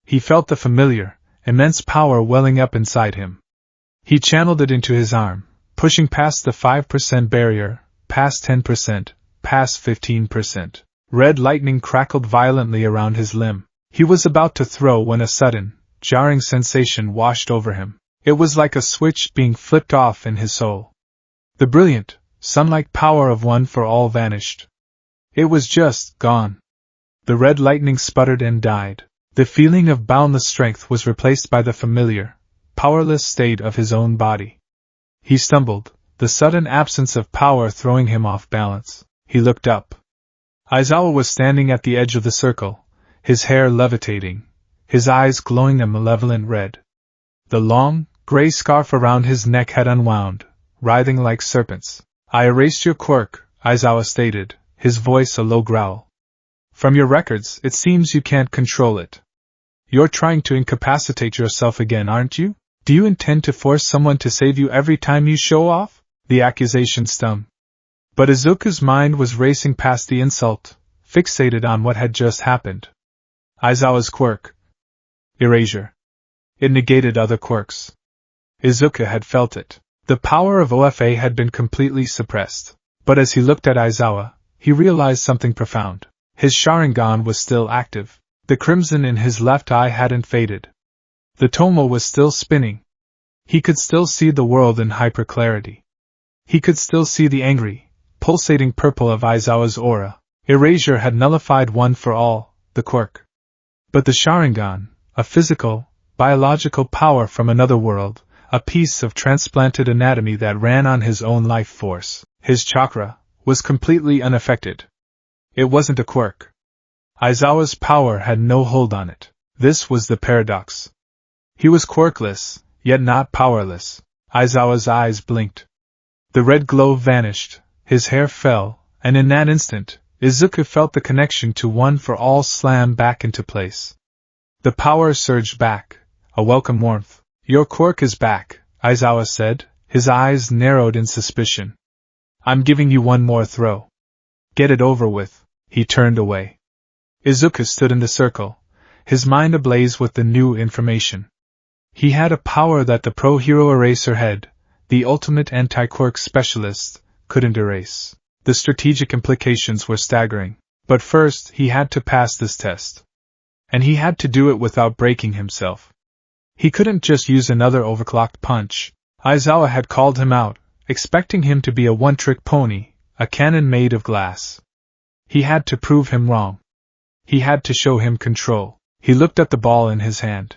He felt the familiar, immense power welling up inside him. He channeled it into his arm, pushing past the 5% barrier, past 10%, past 15%. Red lightning crackled violently around his limb. He was about to throw when a sudden, jarring sensation washed over him. It was like a switch being flipped off in his soul. The brilliant, sun-like power of One for All vanished. It was just gone. The red lightning sputtered and died. The feeling of boundless strength was replaced by the familiar, powerless state of his own body. He stumbled, the sudden absence of power throwing him off balance. He looked up. Aizawa was standing at the edge of the circle, his hair levitating, his eyes glowing a malevolent red. The long, gray scarf around his neck had unwound, writhing like serpents. "I erased your quirk," Aizawa stated, his voice a low growl. "From your records, it seems you can't control it. You're trying to incapacitate yourself again, aren't you? Do you intend to force someone to save you every time you show off?" The accusation stung. But Izuku's mind was racing past the insult, fixated on what had just happened. Aizawa's quirk. Erasure. It negated other quirks. Izuku had felt it. The power of OFA had been completely suppressed. But as he looked at Aizawa, he realized something profound. His Sharingan was still active. The crimson in his left eye hadn't faded. The Tomo was still spinning. He could still see the world in hyperclarity. He could still see the angry, pulsating purple of Aizawa's aura. Erasure had nullified one for all, the quirk. But the Sharingan, a physical, biological power from another world, a piece of transplanted anatomy that ran on his own life force, his chakra, was completely unaffected. It wasn't a quirk. Aizawa's power had no hold on it. This was the paradox. He was quirkless, yet not powerless. Aizawa's eyes blinked. The red glow vanished, his hair fell, and in that instant, Izuku felt the connection to One for All slam back into place. The power surged back, a welcome warmth. "Your quirk is back," Aizawa said, his eyes narrowed in suspicion. "I'm giving you one more throw. Get it over with." He turned away. Izuku stood in the circle, his mind ablaze with the new information. He had a power that the pro-hero eraser head, the ultimate anti-quirk specialist, couldn't erase. The strategic implications were staggering. But first, he had to pass this test. And he had to do it without breaking himself. He couldn't just use another overclocked punch. Aizawa had called him out, expecting him to be a one-trick pony, a cannon made of glass. He had to prove him wrong. He had to show him control. He looked at the ball in his hand.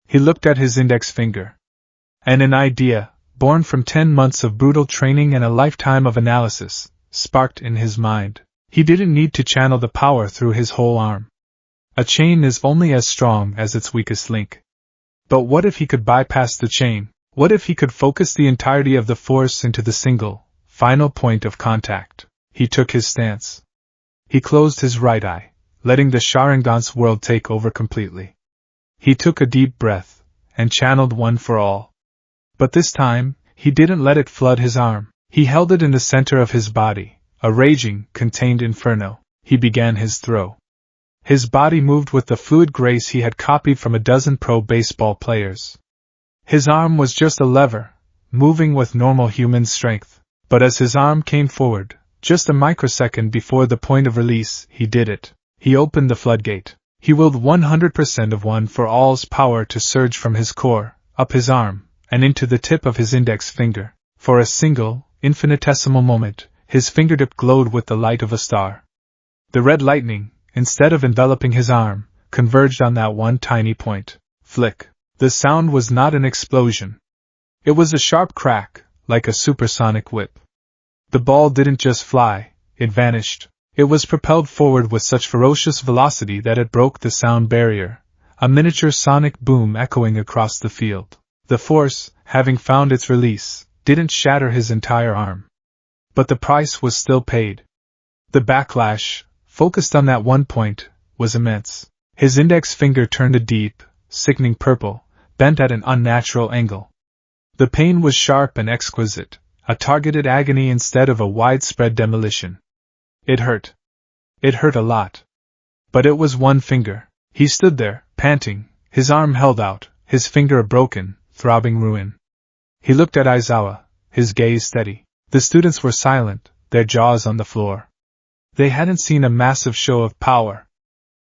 He looked at his index finger. And an idea, born from 10 months of brutal training and a lifetime of analysis, sparked in his mind. He didn't need to channel the power through his whole arm. A chain is only as strong as its weakest link. But what if he could bypass the chain? What if he could focus the entirety of the force into the single, final point of contact? He took his stance. He closed his right eye, letting the Sharingan's world take over completely. He took a deep breath, and channeled One for All. But this time, he didn't let it flood his arm. He held it in the center of his body, a raging, contained inferno. He began his throw. His body moved with the fluid grace he had copied from a dozen pro baseball players. His arm was just a lever, moving with normal human strength. But as his arm came forward, just a microsecond before the point of release, he did it. He opened the floodgate. He willed 100% of One for All's power to surge from his core, up his arm, and into the tip of his index finger. For a single, infinitesimal moment, his fingertip glowed with the light of a star. The red lightning, instead of enveloping his arm, converged on that one tiny point. Flick. The sound was not an explosion. It was a sharp crack, like a supersonic whip. The ball didn't just fly, it vanished. It was propelled forward with such ferocious velocity that it broke the sound barrier, a miniature sonic boom echoing across the field. The force, having found its release, didn't shatter his entire arm. But the price was still paid. The backlash, focused on that one point, was immense. His index finger turned a deep, sickening purple, bent at an unnatural angle. The pain was sharp and exquisite, a targeted agony instead of a widespread demolition. It hurt. It hurt a lot. But it was one finger. He stood there, panting, his arm held out, his finger a broken, throbbing ruin. He looked at Aizawa, his gaze steady. The students were silent, their jaws on the floor. They hadn't seen a massive show of power.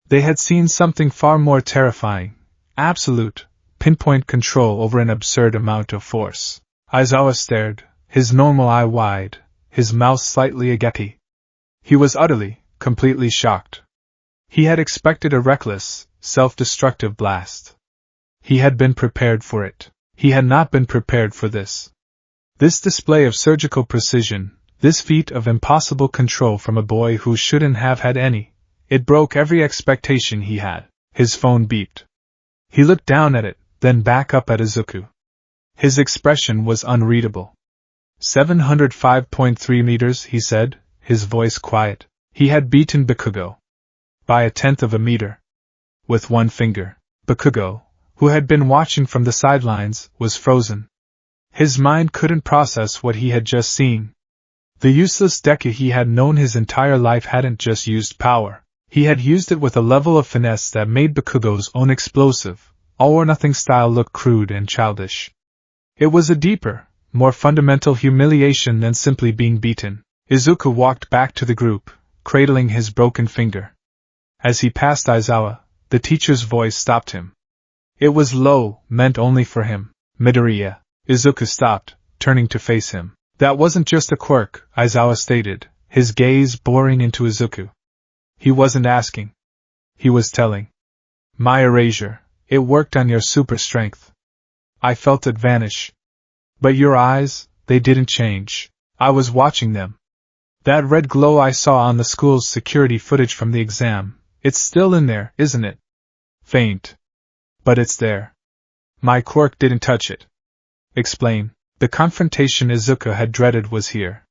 They had seen something far more terrifying, absolute, pinpoint control over an absurd amount of force. Aizawa stared, his normal eye wide, his mouth slightly agape. He was utterly, completely shocked. He had expected a reckless, self-destructive blast. He had been prepared for it. He had not been prepared for this. This display of surgical precision, this feat of impossible control from a boy who shouldn't have had any, it broke every expectation he had. His phone beeped. He looked down at it, then back up at Izuku. His expression was unreadable. 705.3 meters, he said, his voice quiet. He had beaten Bakugo. By 1/10 of a meter. With one finger. Bakugo, who had been watching from the sidelines, was frozen. His mind couldn't process what he had just seen. The useless Deku he had known his entire life hadn't just used power. He had used it with a level of finesse that made Bakugo's own explosive, all-or-nothing style look crude and childish. It was a deeper, more fundamental humiliation than simply being beaten. Izuku walked back to the group, cradling his broken finger. As he passed Aizawa, the teacher's voice stopped him. It was low, meant only for him. Midoriya. Izuku stopped, turning to face him. That wasn't just a quirk, Aizawa stated, his gaze boring into Izuku. He wasn't asking. He was telling. My erasure, it worked on your super strength. I felt it vanish. But your eyes, they didn't change. I was watching them. That red glow I saw on the school's security footage from the exam, it's still in there, isn't it? Faint. But it's there. My quirk didn't touch it. Explain. The confrontation Izuku had dreaded was here.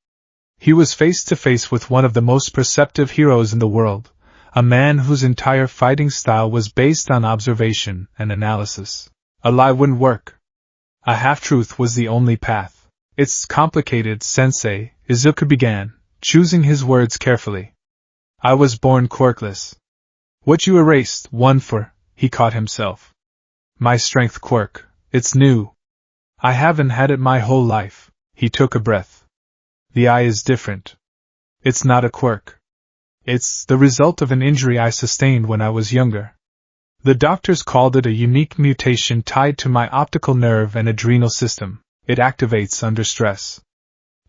He was face to face with one of the most perceptive heroes in the world, a man whose entire fighting style was based on observation and analysis. A lie wouldn't work. A half-truth was the only path. It's complicated, Sensei, Izuku began, choosing his words carefully. I was born quirkless. What you erased, one for, he caught himself. My strength quirk, it's new. I haven't had it my whole life. He took a breath. The eye is different. It's not a quirk. It's the result of an injury I sustained when I was younger. The doctors called it a unique mutation tied to my optical nerve and adrenal system. It activates under stress.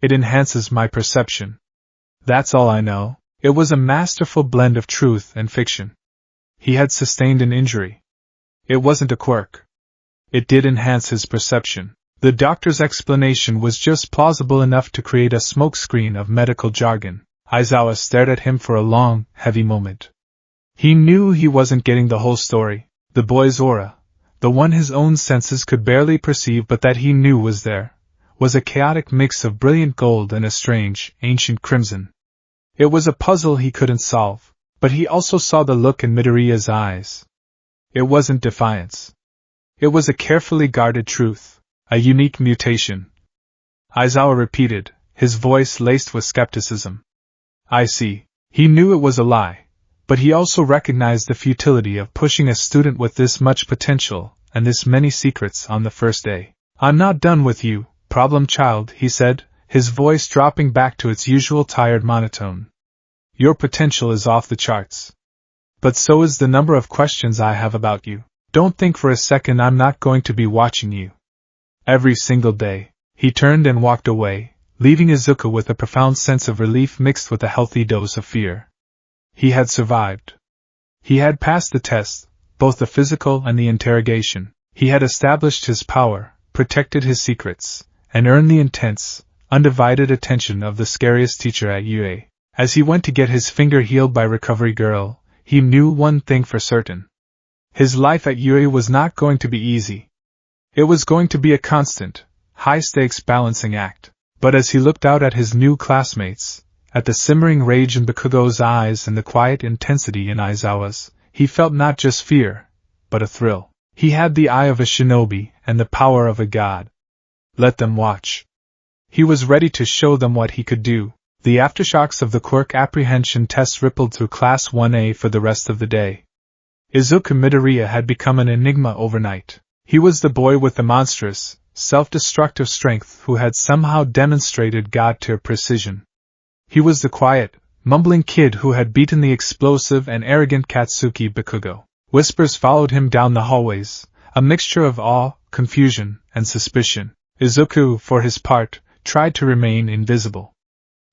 It enhances my perception. That's all I know. It was a masterful blend of truth and fiction. He had sustained an injury. It wasn't a quirk. It did enhance his perception. The doctor's explanation was just plausible enough to create a smokescreen of medical jargon. Aizawa stared at him for a long, heavy moment. He knew he wasn't getting the whole story. The boy's aura, the one his own senses could barely perceive but that he knew was there, was a chaotic mix of brilliant gold and a strange, ancient crimson. It was a puzzle he couldn't solve, but he also saw the look in Midoriya's eyes. It wasn't defiance. It was a carefully guarded truth. A unique mutation. Aizawa repeated, his voice laced with skepticism. I see. He knew it was a lie, but he also recognized the futility of pushing a student with this much potential and this many secrets on the first day. I'm not done with you, problem child, he said, his voice dropping back to its usual tired monotone. Your potential is off the charts. But so is the number of questions I have about you. Don't think for a second I'm not going to be watching you. Every single day. He turned and walked away, leaving Izuku with a profound sense of relief mixed with a healthy dose of fear. He had survived. He had passed the test, both the physical and the interrogation. He had established his power, protected his secrets, and earned the intense, undivided attention of the scariest teacher at UA. As he went to get his finger healed by Recovery Girl, he knew one thing for certain. His life at UA was not going to be easy. It was going to be a constant, high-stakes balancing act. But as he looked out at his new classmates, at the simmering rage in Bakugo's eyes and the quiet intensity in Aizawa's, he felt not just fear, but a thrill. He had the eye of a shinobi and the power of a god. Let them watch. He was ready to show them what he could do. The aftershocks of the quirk apprehension test rippled through Class 1A for the rest of the day. Izuku Midoriya had become an enigma overnight. He was the boy with the monstrous, self-destructive strength who had somehow demonstrated God-tier precision. He was the quiet, mumbling kid who had beaten the explosive and arrogant Katsuki Bakugo. Whispers followed him down the hallways, a mixture of awe, confusion, and suspicion. Izuku, for his part, tried to remain invisible.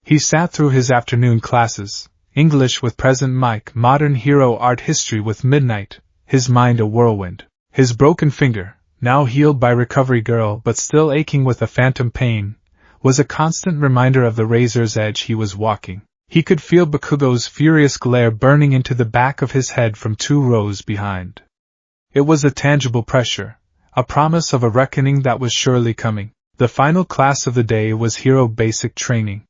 He sat through his afternoon classes, English with Present Mike, Modern Hero Art History with Midnight, his mind a whirlwind. His broken finger, now healed by Recovery Girl but still aching with a phantom pain, was a constant reminder of the razor's edge he was walking. He could feel Bakugo's furious glare burning into the back of his head from 2 rows behind. It was a tangible pressure, a promise of a reckoning that was surely coming. The final class of the day was Hero Basic Training.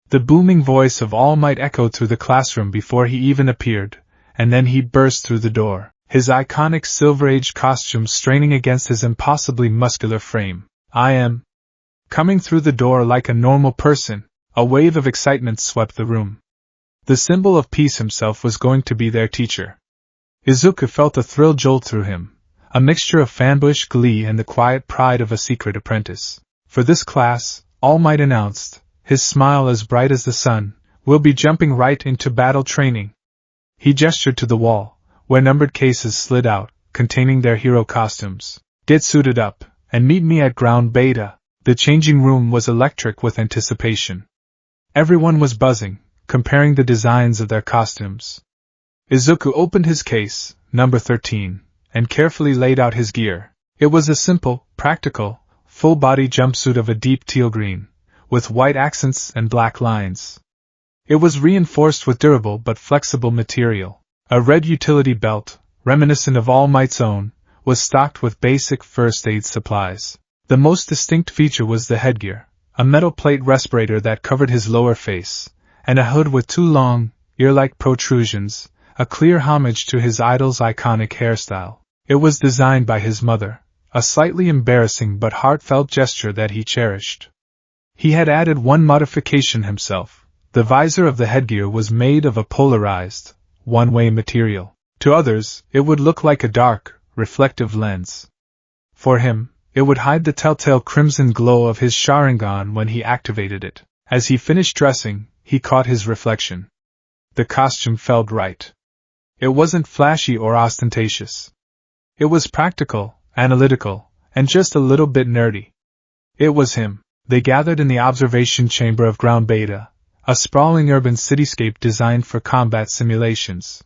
The booming voice of All Might echoed through the classroom before he even appeared, and then he burst through the door, his iconic Silver Age costume straining against his impossibly muscular frame. "I am coming through the door like a normal person." A wave of excitement swept the room. The symbol of peace himself was going to be their teacher. Izuku felt a thrill jolt through him, a mixture of fanboyish glee and the quiet pride of a secret apprentice. "For this class," All Might announced, his smile as bright as the sun, "we'll be jumping right into battle training." He gestured to the wall, where numbered cases slid out, containing their hero costumes. "Get suited up, and meet me at ground beta." The changing room was electric with anticipation. Everyone was buzzing, comparing the designs of their costumes. Izuku opened his case, number 13, and carefully laid out his gear. It was a simple, practical, full-body jumpsuit of a deep teal green, with white accents and black lines. It was reinforced with durable but flexible material. A red utility belt, reminiscent of All Might's own, was stocked with basic first aid supplies. The most distinct feature was the headgear, a metal plate respirator that covered his lower face, and a hood with 2 long, ear-like protrusions, a clear homage to his idol's iconic hairstyle. It was designed by his mother, a slightly embarrassing but heartfelt gesture that he cherished. He had added one modification himself. The visor of the headgear was made of a polarized, one-way material. To others, it would look like a dark, reflective lens. For him, it would hide the telltale crimson glow of his Sharingan when he activated it. As he finished dressing, he caught his reflection. The costume felt right. It wasn't flashy or ostentatious. It was practical, analytical, and just a little bit nerdy. It was him. They gathered in the observation chamber of Ground Beta, a sprawling urban cityscape designed for combat simulations.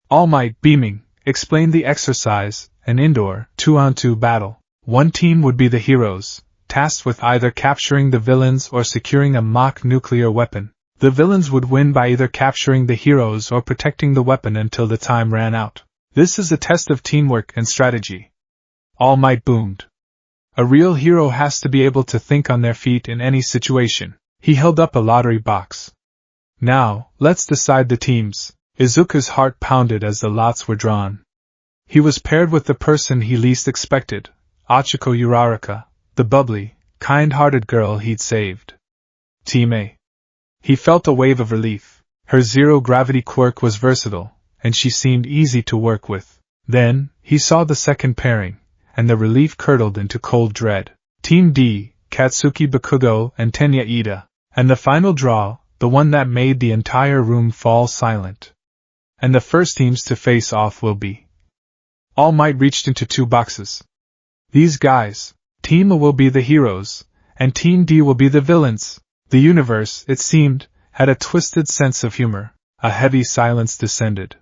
All Might, beaming, explained the exercise, an indoor, 2-on-2 battle. One team would be the heroes, tasked with either capturing the villains or securing a mock nuclear weapon. The villains would win by either capturing the heroes or protecting the weapon until the time ran out. "This is a test of teamwork and strategy," All Might boomed. "A real hero has to be able to think on their feet in any situation." He held up a lottery box. "Now, let's decide the teams." Izuku's heart pounded as the lots were drawn. He was paired with the person he least expected, Achiko Uraraka, the bubbly, kind-hearted girl he'd saved. Team A. He felt a wave of relief. Her zero-gravity quirk was versatile, and she seemed easy to work with. Then, he saw the second pairing, and the relief curdled into cold dread. Team D, Katsuki Bakugo and Tenya Ida. And the final draw, the one that made the entire room fall silent. And the first teams to face off will be. All Might reached into 2 boxes. "These guys, Team A will be the heroes, and Team D will be the villains." The universe, it seemed, had a twisted sense of humor. A heavy silence descended.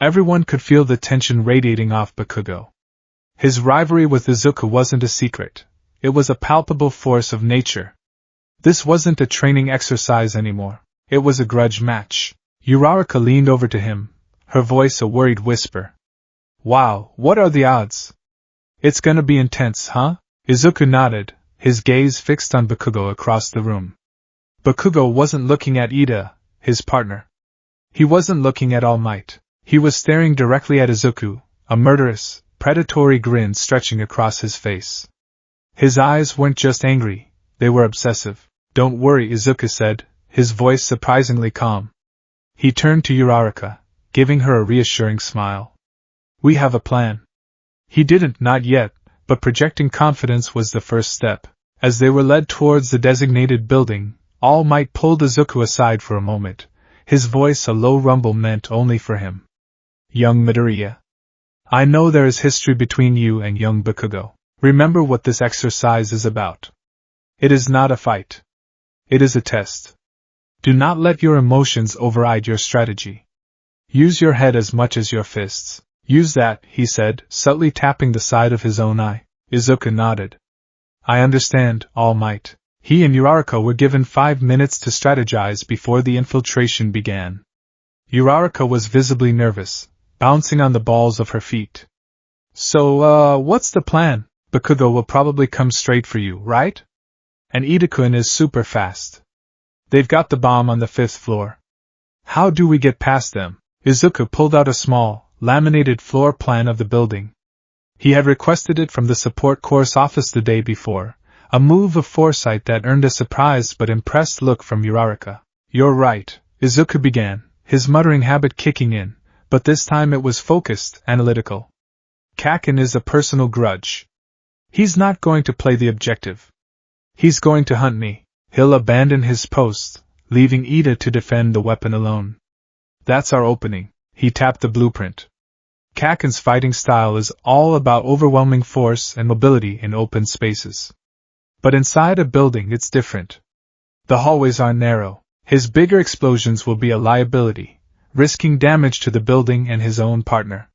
Everyone could feel the tension radiating off Bakugo. His rivalry with Izuku wasn't a secret. It was a palpable force of nature. This wasn't a training exercise anymore. It was a grudge match. Uraraka leaned over to him, her voice a worried whisper. "Wow, what are the odds? It's gonna be intense, huh?" Izuku nodded, his gaze fixed on Bakugo across the room. Bakugo wasn't looking at Ida, his partner. He wasn't looking at All Might. He was staring directly at Izuku, a murderous, predatory grin stretching across his face. His eyes weren't just angry, they were obsessive. "Don't worry," Izuku said, his voice surprisingly calm. He turned to Uraraka, giving her a reassuring smile. "We have a plan." He didn't, not yet, but projecting confidence was the first step. As they were led towards the designated building, All Might pulled Izuku aside for a moment, his voice a low rumble meant only for him. "Young Midoriya, I know there is history between you and young Bakugo. Remember what this exercise is about. It is not a fight. It is a test. Do not let your emotions override your strategy. Use your head as much as your fists." "Use that," he said, subtly tapping the side of his own eye. Izuku nodded. I understand, All Might. He and Uraraka were given 5 minutes to strategize before the infiltration began. Uraraka was visibly nervous, bouncing on the balls of her feet. So, what's the plan? Bakugo will probably come straight for you, right? And Ida-kun is super fast. They've got the bomb on the 5th floor. How do we get past them? Izuku pulled out a small, laminated floor plan of the building. He had requested it from the support course office the day before, a move of foresight that earned a surprised but impressed look from Uraraka. You're right, Izuku began, his muttering habit kicking in, but this time it was focused, analytical. Kaken is a personal grudge. He's not going to play the objective. He's going to hunt me. He'll abandon his post, leaving Ida to defend the weapon alone. That's our opening. He tapped the blueprint. Kaken's fighting style is all about overwhelming force and mobility in open spaces. But inside a building it's different. The hallways are narrow. His bigger explosions will be a liability, risking damage to the building and his own partner.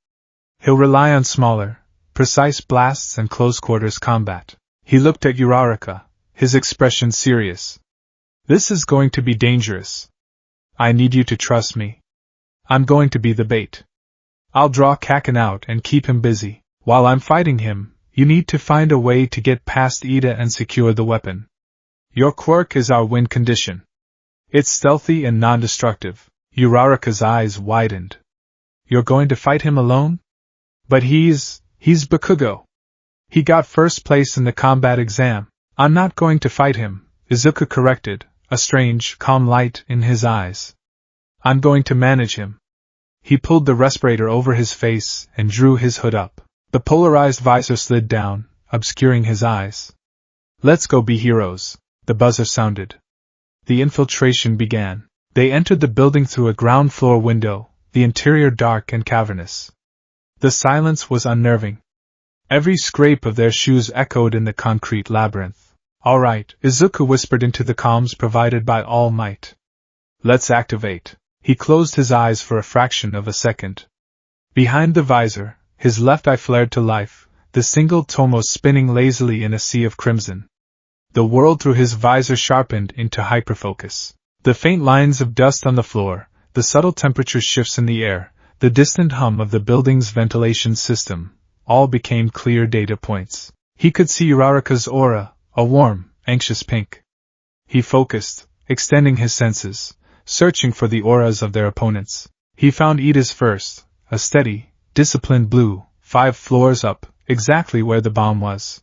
He'll rely on smaller, precise blasts and close-quarters combat. He looked at Uraraka, his expression serious. This is going to be dangerous. I need you to trust me. I'm going to be the bait. I'll draw Kaken out and keep him busy. While I'm fighting him, you need to find a way to get past Ida and secure the weapon. Your quirk is our win condition. It's stealthy and non-destructive. Uraraka's eyes widened. You're going to fight him alone? But he's Bakugo. He got first place in the combat exam. I'm not going to fight him, Izuku corrected, a strange, calm light in his eyes. I'm going to manage him. He pulled the respirator over his face and drew his hood up. The polarized visor slid down, obscuring his eyes. Let's go be heroes, the buzzer sounded. The infiltration began. They entered the building through a ground floor window, the interior dark and cavernous. The silence was unnerving. Every scrape of their shoes echoed in the concrete labyrinth. All right, Izuku whispered into the comms provided by All Might. Let's activate. He closed his eyes for a fraction of a second. Behind the visor, his left eye flared to life, the single tomo spinning lazily in a sea of crimson. The world through his visor sharpened into hyperfocus. The faint lines of dust on the floor, the subtle temperature shifts in the air, the distant hum of the building's ventilation system, all became clear data points. He could see Uraraka's aura, a warm, anxious pink. He focused, extending his senses, searching for the auras of their opponents. He found Ida's first, a steady, disciplined blue, 5 floors up, exactly where the bomb was.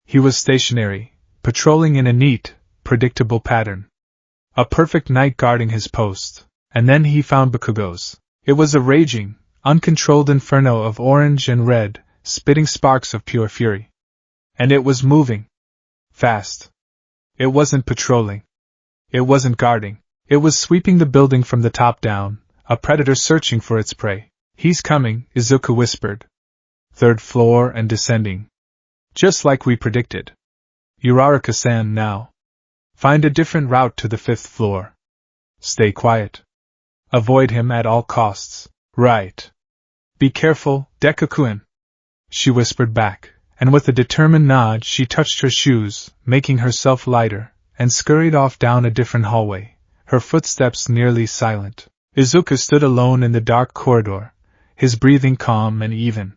He was stationary, patrolling in a neat, predictable pattern. A perfect knight guarding his post. And then he found Bakugo's. It was a raging, uncontrolled inferno of orange and red, spitting sparks of pure fury. And it was moving. Fast. It wasn't patrolling. It wasn't guarding. It was sweeping the building from the top down, a predator searching for its prey. He's coming, Izuku whispered. 3rd floor and descending. Just like we predicted. Uraraka-san now. Find a different route to the 5th floor. Stay quiet. Avoid him at all costs. Right. Be careful, Deku-kun. She whispered back, and with a determined nod she touched her shoes, making herself lighter, and scurried off down a different hallway, her footsteps nearly silent. Izuku stood alone in the dark corridor, his breathing calm and even.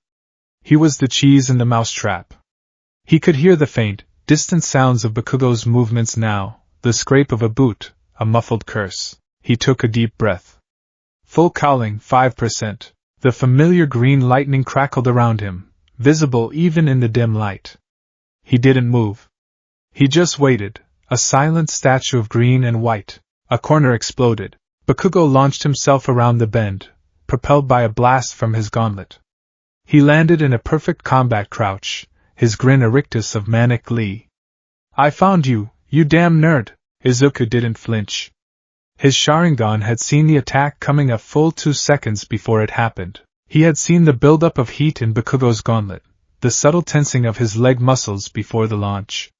He was the cheese in the mousetrap. He could hear the faint, distant sounds of Bakugo's movements now, the scrape of a boot, a muffled curse. He took a deep breath. Full cowling, 5%. The familiar green lightning crackled around him, visible even in the dim light. He didn't move. He just waited, a silent statue of green and white. A corner exploded. Bakugo launched himself around the bend, propelled by a blast from his gauntlet. He landed in a perfect combat crouch, his grin a rictus of manic glee. I found you, you damn nerd! Izuku didn't flinch. His Sharingan had seen the attack coming a full 2 seconds before it happened. He had seen the buildup of heat in Bakugo's gauntlet, the subtle tensing of his leg muscles before the launch.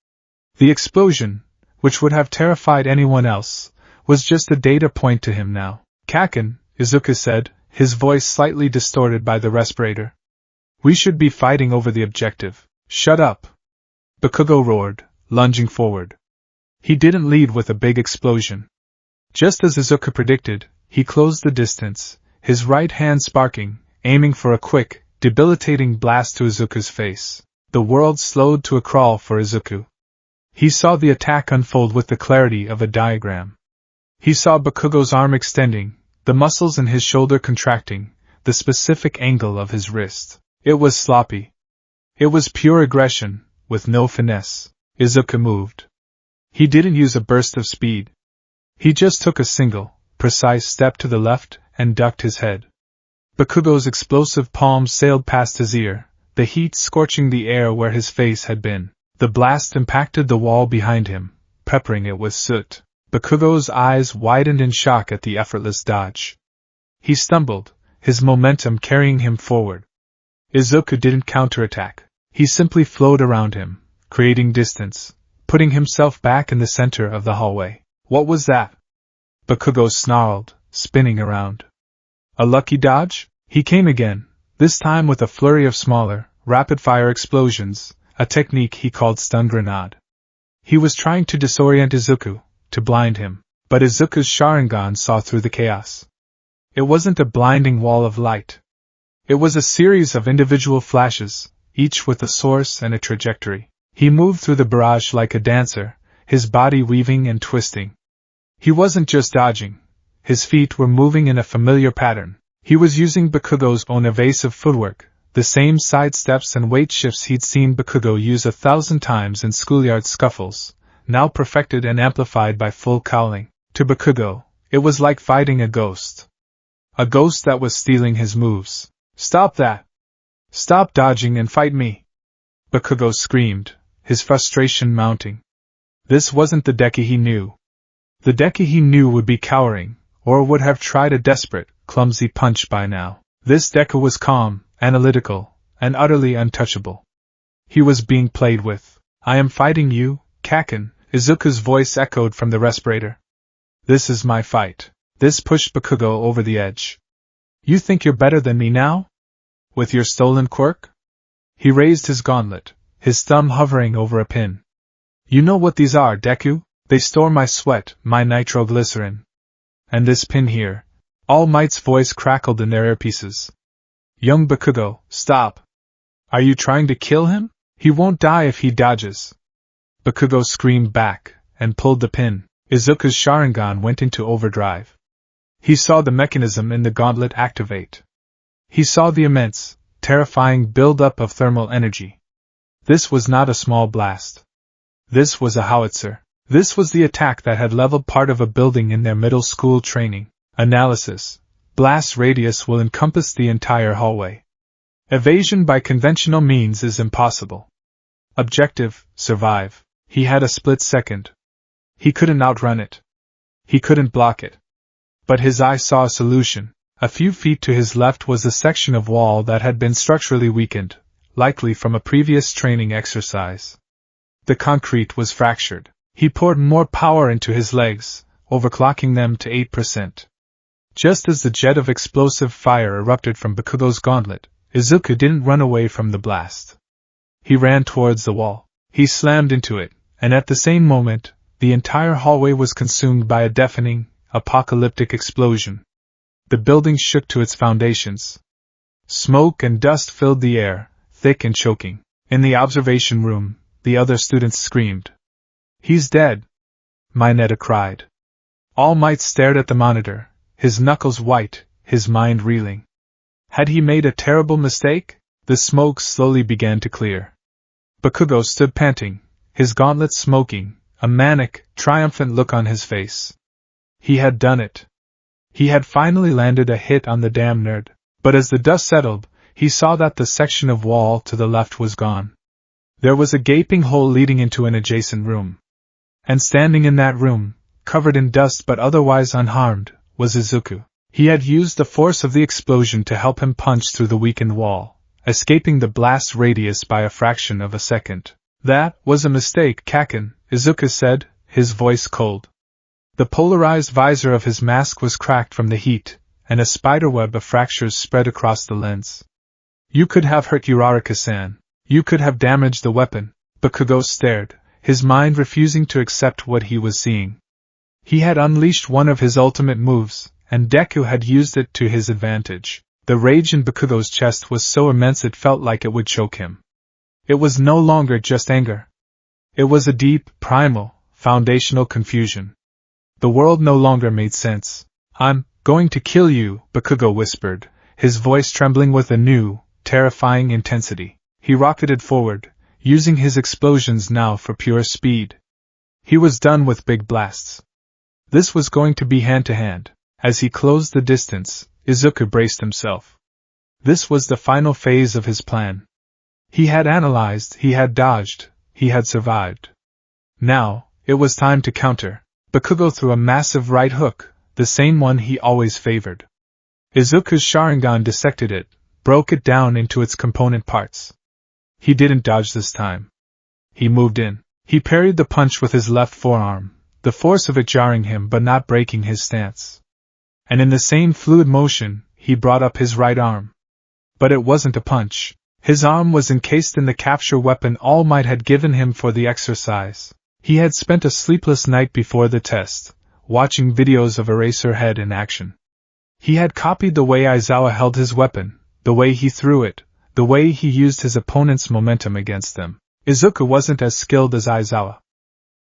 The explosion, which would have terrified anyone else, was just a data point to him now. Kaken, Izuku said, his voice slightly distorted by the respirator. We should be fighting over the objective. Shut up! Bakugo roared, lunging forward. He didn't lead with a big explosion. Just as Izuku predicted, he closed the distance, his right hand sparking, aiming for a quick, debilitating blast to Izuku's face. The world slowed to a crawl for Izuku. He saw the attack unfold with the clarity of a diagram. He saw Bakugo's arm extending, the muscles in his shoulder contracting, the specific angle of his wrist. It was sloppy. It was pure aggression, with no finesse. Izuku moved. He didn't use a burst of speed. He just took a single, precise step to the left and ducked his head. Bakugo's explosive palms sailed past his ear, the heat scorching the air where his face had been. The blast impacted the wall behind him, peppering it with soot. Bakugo's eyes widened in shock at the effortless dodge. He stumbled, his momentum carrying him forward. Izuku didn't counterattack. He simply flowed around him, creating distance, putting himself back in the center of the hallway. What was that? Bakugo snarled, spinning around. A lucky dodge? He came again, this time with a flurry of smaller, rapid-fire explosions, a technique he called stun grenade. He was trying to disorient Izuku, to blind him, but Izuku's Sharingan saw through the chaos. It wasn't a blinding wall of light. It was a series of individual flashes, each with a source and a trajectory. He moved through the barrage like a dancer, his body weaving and twisting. He wasn't just dodging. His feet were moving in a familiar pattern. He was using Bakugo's own evasive footwork, the same side steps and weight shifts he'd seen Bakugo use 1,000 times in schoolyard scuffles, now perfected and amplified by full cowling. To Bakugo, it was like fighting a ghost. A ghost that was stealing his moves. Stop that! Stop dodging and fight me! Bakugo screamed, his frustration mounting. This wasn't the Deku he knew. The Deku he knew would be cowering, or would have tried a desperate, clumsy punch by now. This Deku was calm, analytical, and utterly untouchable. He was being played with. I am fighting you, Kaken, Izuku's voice echoed from the respirator. This is my fight. This pushed Bakugo over the edge. You think you're better than me now? With your stolen quirk? He raised his gauntlet, his thumb hovering over a pin. You know what these are, Deku? They store my sweat, my nitroglycerin. And this pin here. All Might's voice crackled in their earpieces. Young Bakugo, stop. Are you trying to kill him? He won't die if he dodges. Bakugo screamed back, and pulled the pin. Izuku's Sharingan went into overdrive. He saw the mechanism in the gauntlet activate. He saw the immense, terrifying build-up of thermal energy. This was not a small blast. This was a howitzer. This was the attack that had leveled part of a building in their middle school training. Analysis. Blast radius will encompass the entire hallway. Evasion by conventional means is impossible. Objective, survive. He had a split second. He couldn't outrun it. He couldn't block it. But his eye saw a solution. A few feet to his left was a section of wall that had been structurally weakened, likely from a previous training exercise. The concrete was fractured. He poured more power into his legs, overclocking them to 8%. Just as the jet of explosive fire erupted from Bakugo's gauntlet, Izuku didn't run away from the blast. He ran towards the wall. He slammed into it, and at the same moment, the entire hallway was consumed by a deafening, apocalyptic explosion. The building shook to its foundations. Smoke and dust filled the air, thick and choking. In the observation room, the other students screamed. He's dead! Mineta cried. All Might stared at the monitor, his knuckles white, his mind reeling. Had he made a terrible mistake? The smoke slowly began to clear. Bakugo stood panting, his gauntlets smoking, a manic, triumphant look on his face. He had done it. He had finally landed a hit on the damn nerd. But as the dust settled, he saw that the section of wall to the left was gone. There was a gaping hole leading into an adjacent room. And standing in that room, covered in dust but otherwise unharmed, was Izuku. He had used the force of the explosion to help him punch through the weakened wall, escaping the blast radius by a fraction of a second. That was a mistake, Kaken, Izuku said, his voice cold. The polarized visor of his mask was cracked from the heat, and a spiderweb of fractures spread across the lens. You could have hurt Uraraka-san. You could have damaged the weapon. Bakugo stared, his mind refusing to accept what he was seeing. He had unleashed one of his ultimate moves, and Deku had used it to his advantage. The rage in Bakugo's chest was so immense it felt like it would choke him. It was no longer just anger. It was a deep, primal, foundational confusion. The world no longer made sense. "I'm going to kill you," Bakugo whispered, his voice trembling with a new, terrifying intensity. He rocketed forward, using his explosions now for pure speed. He was done with big blasts. This was going to be hand-to-hand. As he closed the distance, Izuku braced himself. This was the final phase of his plan. He had analyzed, he had dodged, he had survived. Now, it was time to counter. Bakugo threw a massive right hook, the same one he always favored. Izuku's Sharingan dissected it, broke it down into its component parts. He didn't dodge this time. He moved in. He parried the punch with his left forearm, the force of it jarring him but not breaking his stance. And in the same fluid motion, he brought up his right arm. But it wasn't a punch. His arm was encased in the capture weapon All Might had given him for the exercise. He had spent a sleepless night before the test, watching videos of Eraserhead in action. He had copied the way Aizawa held his weapon, the way he threw it, the way he used his opponent's momentum against them. Izuku wasn't as skilled as Aizawa.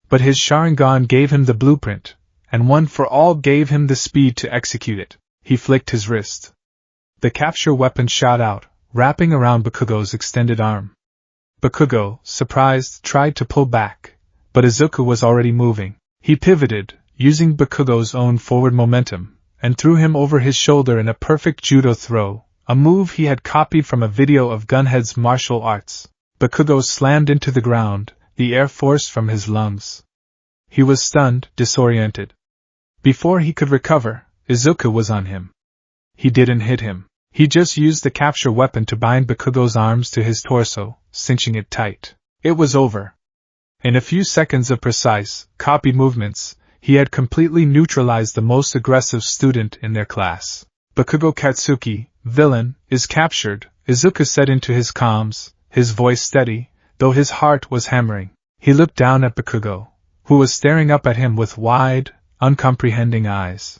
But his Sharingan gave him the blueprint, and One for All gave him the speed to execute it. He flicked his wrist. The capture weapon shot out, wrapping around Bakugo's extended arm. Bakugo, surprised, tried to pull back, but Izuku was already moving. He pivoted, using Bakugo's own forward momentum, and threw him over his shoulder in a perfect judo throw, a move he had copied from a video of Gunhead's martial arts. Bakugo slammed into the ground, the air forced from his lungs. He was stunned, disoriented. Before he could recover, Izuku was on him. He didn't hit him. He just used the capture weapon to bind Bakugo's arms to his torso, cinching it tight. It was over. In a few seconds of precise, copied movements, he had completely neutralized the most aggressive student in their class. Bakugo Katsuki, villain, is captured, Izuku said into his comms, his voice steady, though his heart was hammering. He looked down at Bakugo, who was staring up at him with wide, uncomprehending eyes.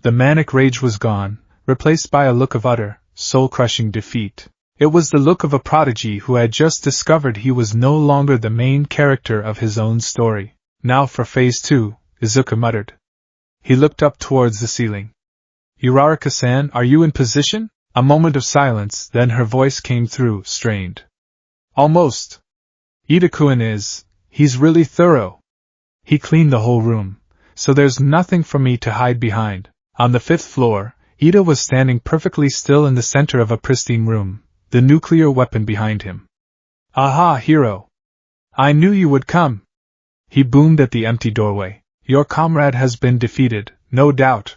The manic rage was gone, replaced by a look of utter, soul-crushing defeat. It was the look of a prodigy who had just discovered he was no longer the main character of his own story. "Now for Phase 2, Izuku muttered. He looked up towards the ceiling. "Uraraka-san, are you in position?" A moment of silence, then her voice came through, strained. "Almost. Ida-kun is. He's really thorough. He cleaned the whole room, so there's nothing for me to hide behind." On the 5th floor, Ida was standing perfectly still in the center of a pristine room, the nuclear weapon behind him. "Aha, hero! I knew you would come!" He boomed at the empty doorway. "Your comrade has been defeated, no doubt.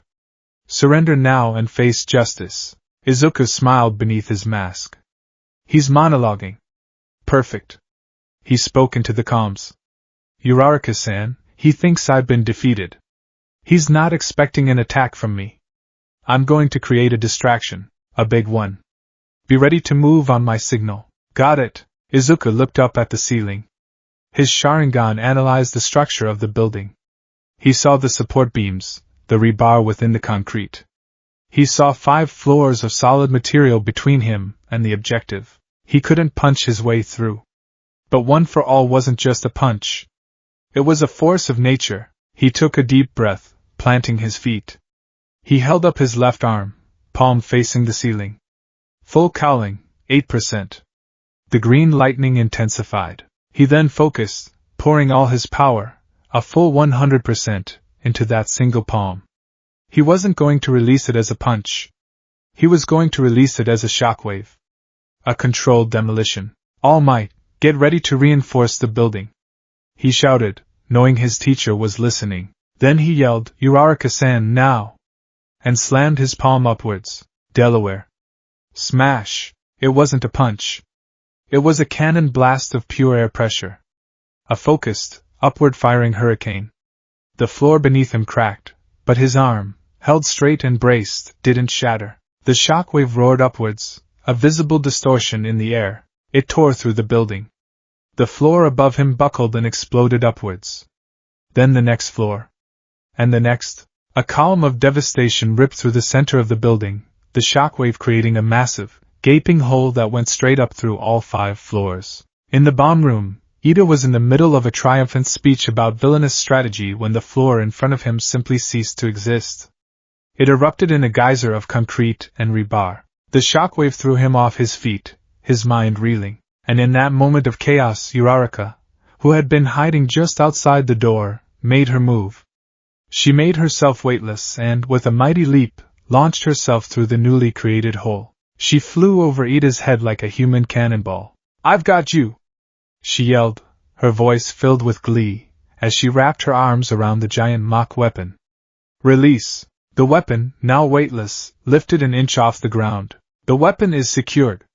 Surrender now and face justice." Izuku smiled beneath his mask. "He's monologuing. Perfect." He spoke into the comms. "Uraraka-san, he thinks I've been defeated. He's not expecting an attack from me. I'm going to create a distraction, a big one. Be ready to move on my signal." "Got it." Izuku looked up at the ceiling. His Sharingan analyzed the structure of the building. He saw the support beams, the rebar within the concrete. He saw 5 floors of solid material between him and the objective. He couldn't punch his way through. But One for All wasn't just a punch. It was a force of nature. He took a deep breath, planting his feet. He held up his left arm, palm facing the ceiling. Full cowling, 8%. The green lightning intensified. He then focused, pouring all his power, a full 100%, into that single palm. He wasn't going to release it as a punch. He was going to release it as a shockwave. A controlled demolition. "All Might, get ready to reinforce the building," he shouted, knowing his teacher was listening. Then he yelled, "Uraraka-san, now!" and slammed his palm upwards. Delaware. Smash! It wasn't a punch. It was a cannon blast of pure air pressure. A focused, upward-firing hurricane. The floor beneath him cracked, but his arm, held straight and braced, didn't shatter. The shockwave roared upwards, a visible distortion in the air. It tore through the building. The floor above him buckled and exploded upwards. Then the next floor. And the next. A column of devastation ripped through the center of the building, the shockwave creating a massive, gaping hole that went straight up through all 5 floors. In the bomb room, Ida was in the middle of a triumphant speech about villainous strategy when the floor in front of him simply ceased to exist. It erupted in a geyser of concrete and rebar. The shockwave threw him off his feet, his mind reeling, and in that moment of chaos Uraraka, who had been hiding just outside the door, made her move. She made herself weightless and, with a mighty leap, launched herself through the newly created hole. She flew over Ida's head like a human cannonball. "I've got you!" she yelled, her voice filled with glee, as she wrapped her arms around the giant mock weapon. Release! The weapon, now weightless, lifted an inch off the ground. "The weapon is secured!"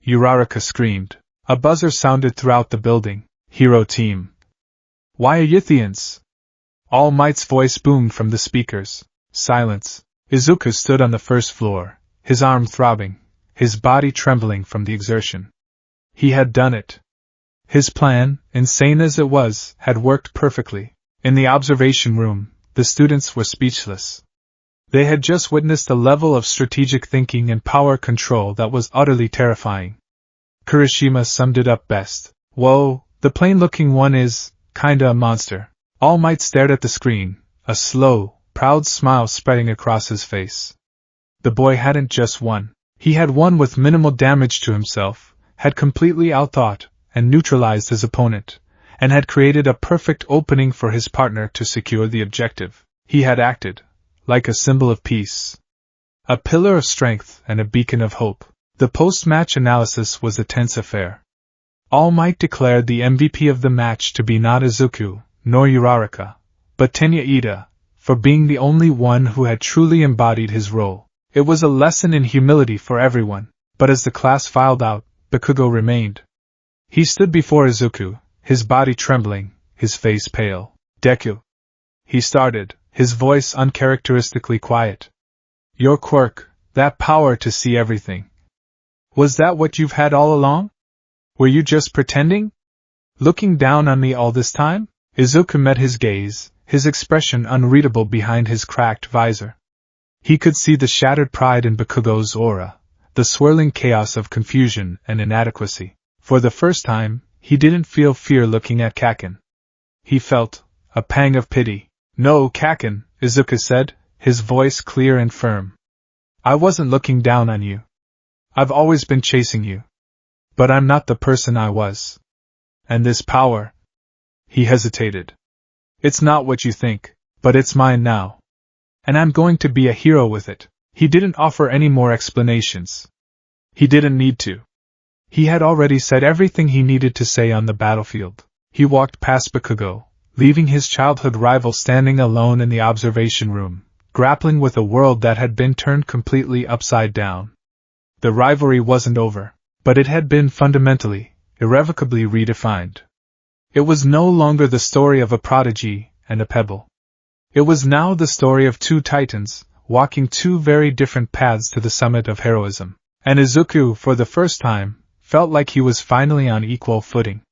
Uraraka screamed. A buzzer sounded throughout the building. "Hero team!" "Why Aethians?" All Might's voice boomed from the speakers. Silence. Izuku stood on the first floor, his arm throbbing, his body trembling from the exertion. He had done it. His plan, insane as it was, had worked perfectly. In the observation room, the students were speechless. They had just witnessed a level of strategic thinking and power control that was utterly terrifying. Kirishima summed it up best. "Whoa, the plain-looking one is, kinda a monster." All Might stared at the screen, a slow, proud smile spreading across his face. The boy hadn't just won. He had won with minimal damage to himself, had completely outthought and neutralized his opponent, and had created a perfect opening for his partner to secure the objective. He had acted like a symbol of peace, a pillar of strength and a beacon of hope. The post-match analysis was a tense affair. All Might declared the MVP of the match to be not Izuku, nor Uraraka, but Tenya Ida, for being the only one who had truly embodied his role. It was a lesson in humility for everyone, but as the class filed out, Bakugo remained. He stood before Izuku, his body trembling, his face pale. "Deku," he started, his voice uncharacteristically quiet. "Your quirk, that power to see everything. Was that what you've had all along? Were you just pretending? Looking down on me all this time?" Izuku met his gaze, his expression unreadable behind his cracked visor. He could see the shattered pride in Bakugo's aura, the swirling chaos of confusion and inadequacy. For the first time, he didn't feel fear looking at Kaken. He felt a pang of pity. "No, Kaken," Izuku said, his voice clear and firm. "I wasn't looking down on you. I've always been chasing you. But I'm not the person I was. And this power..." He hesitated. "It's not what you think, but it's mine now. And I'm going to be a hero with it." He didn't offer any more explanations. He didn't need to. He had already said everything he needed to say on the battlefield. He walked past Bakugo, leaving his childhood rival standing alone in the observation room, grappling with a world that had been turned completely upside down. The rivalry wasn't over, but it had been fundamentally, irrevocably redefined. It was no longer the story of a prodigy and a pebble. It was now the story of 2 titans, walking 2 very different paths to the summit of heroism. And Izuku, for the first time, felt like he was finally on equal footing.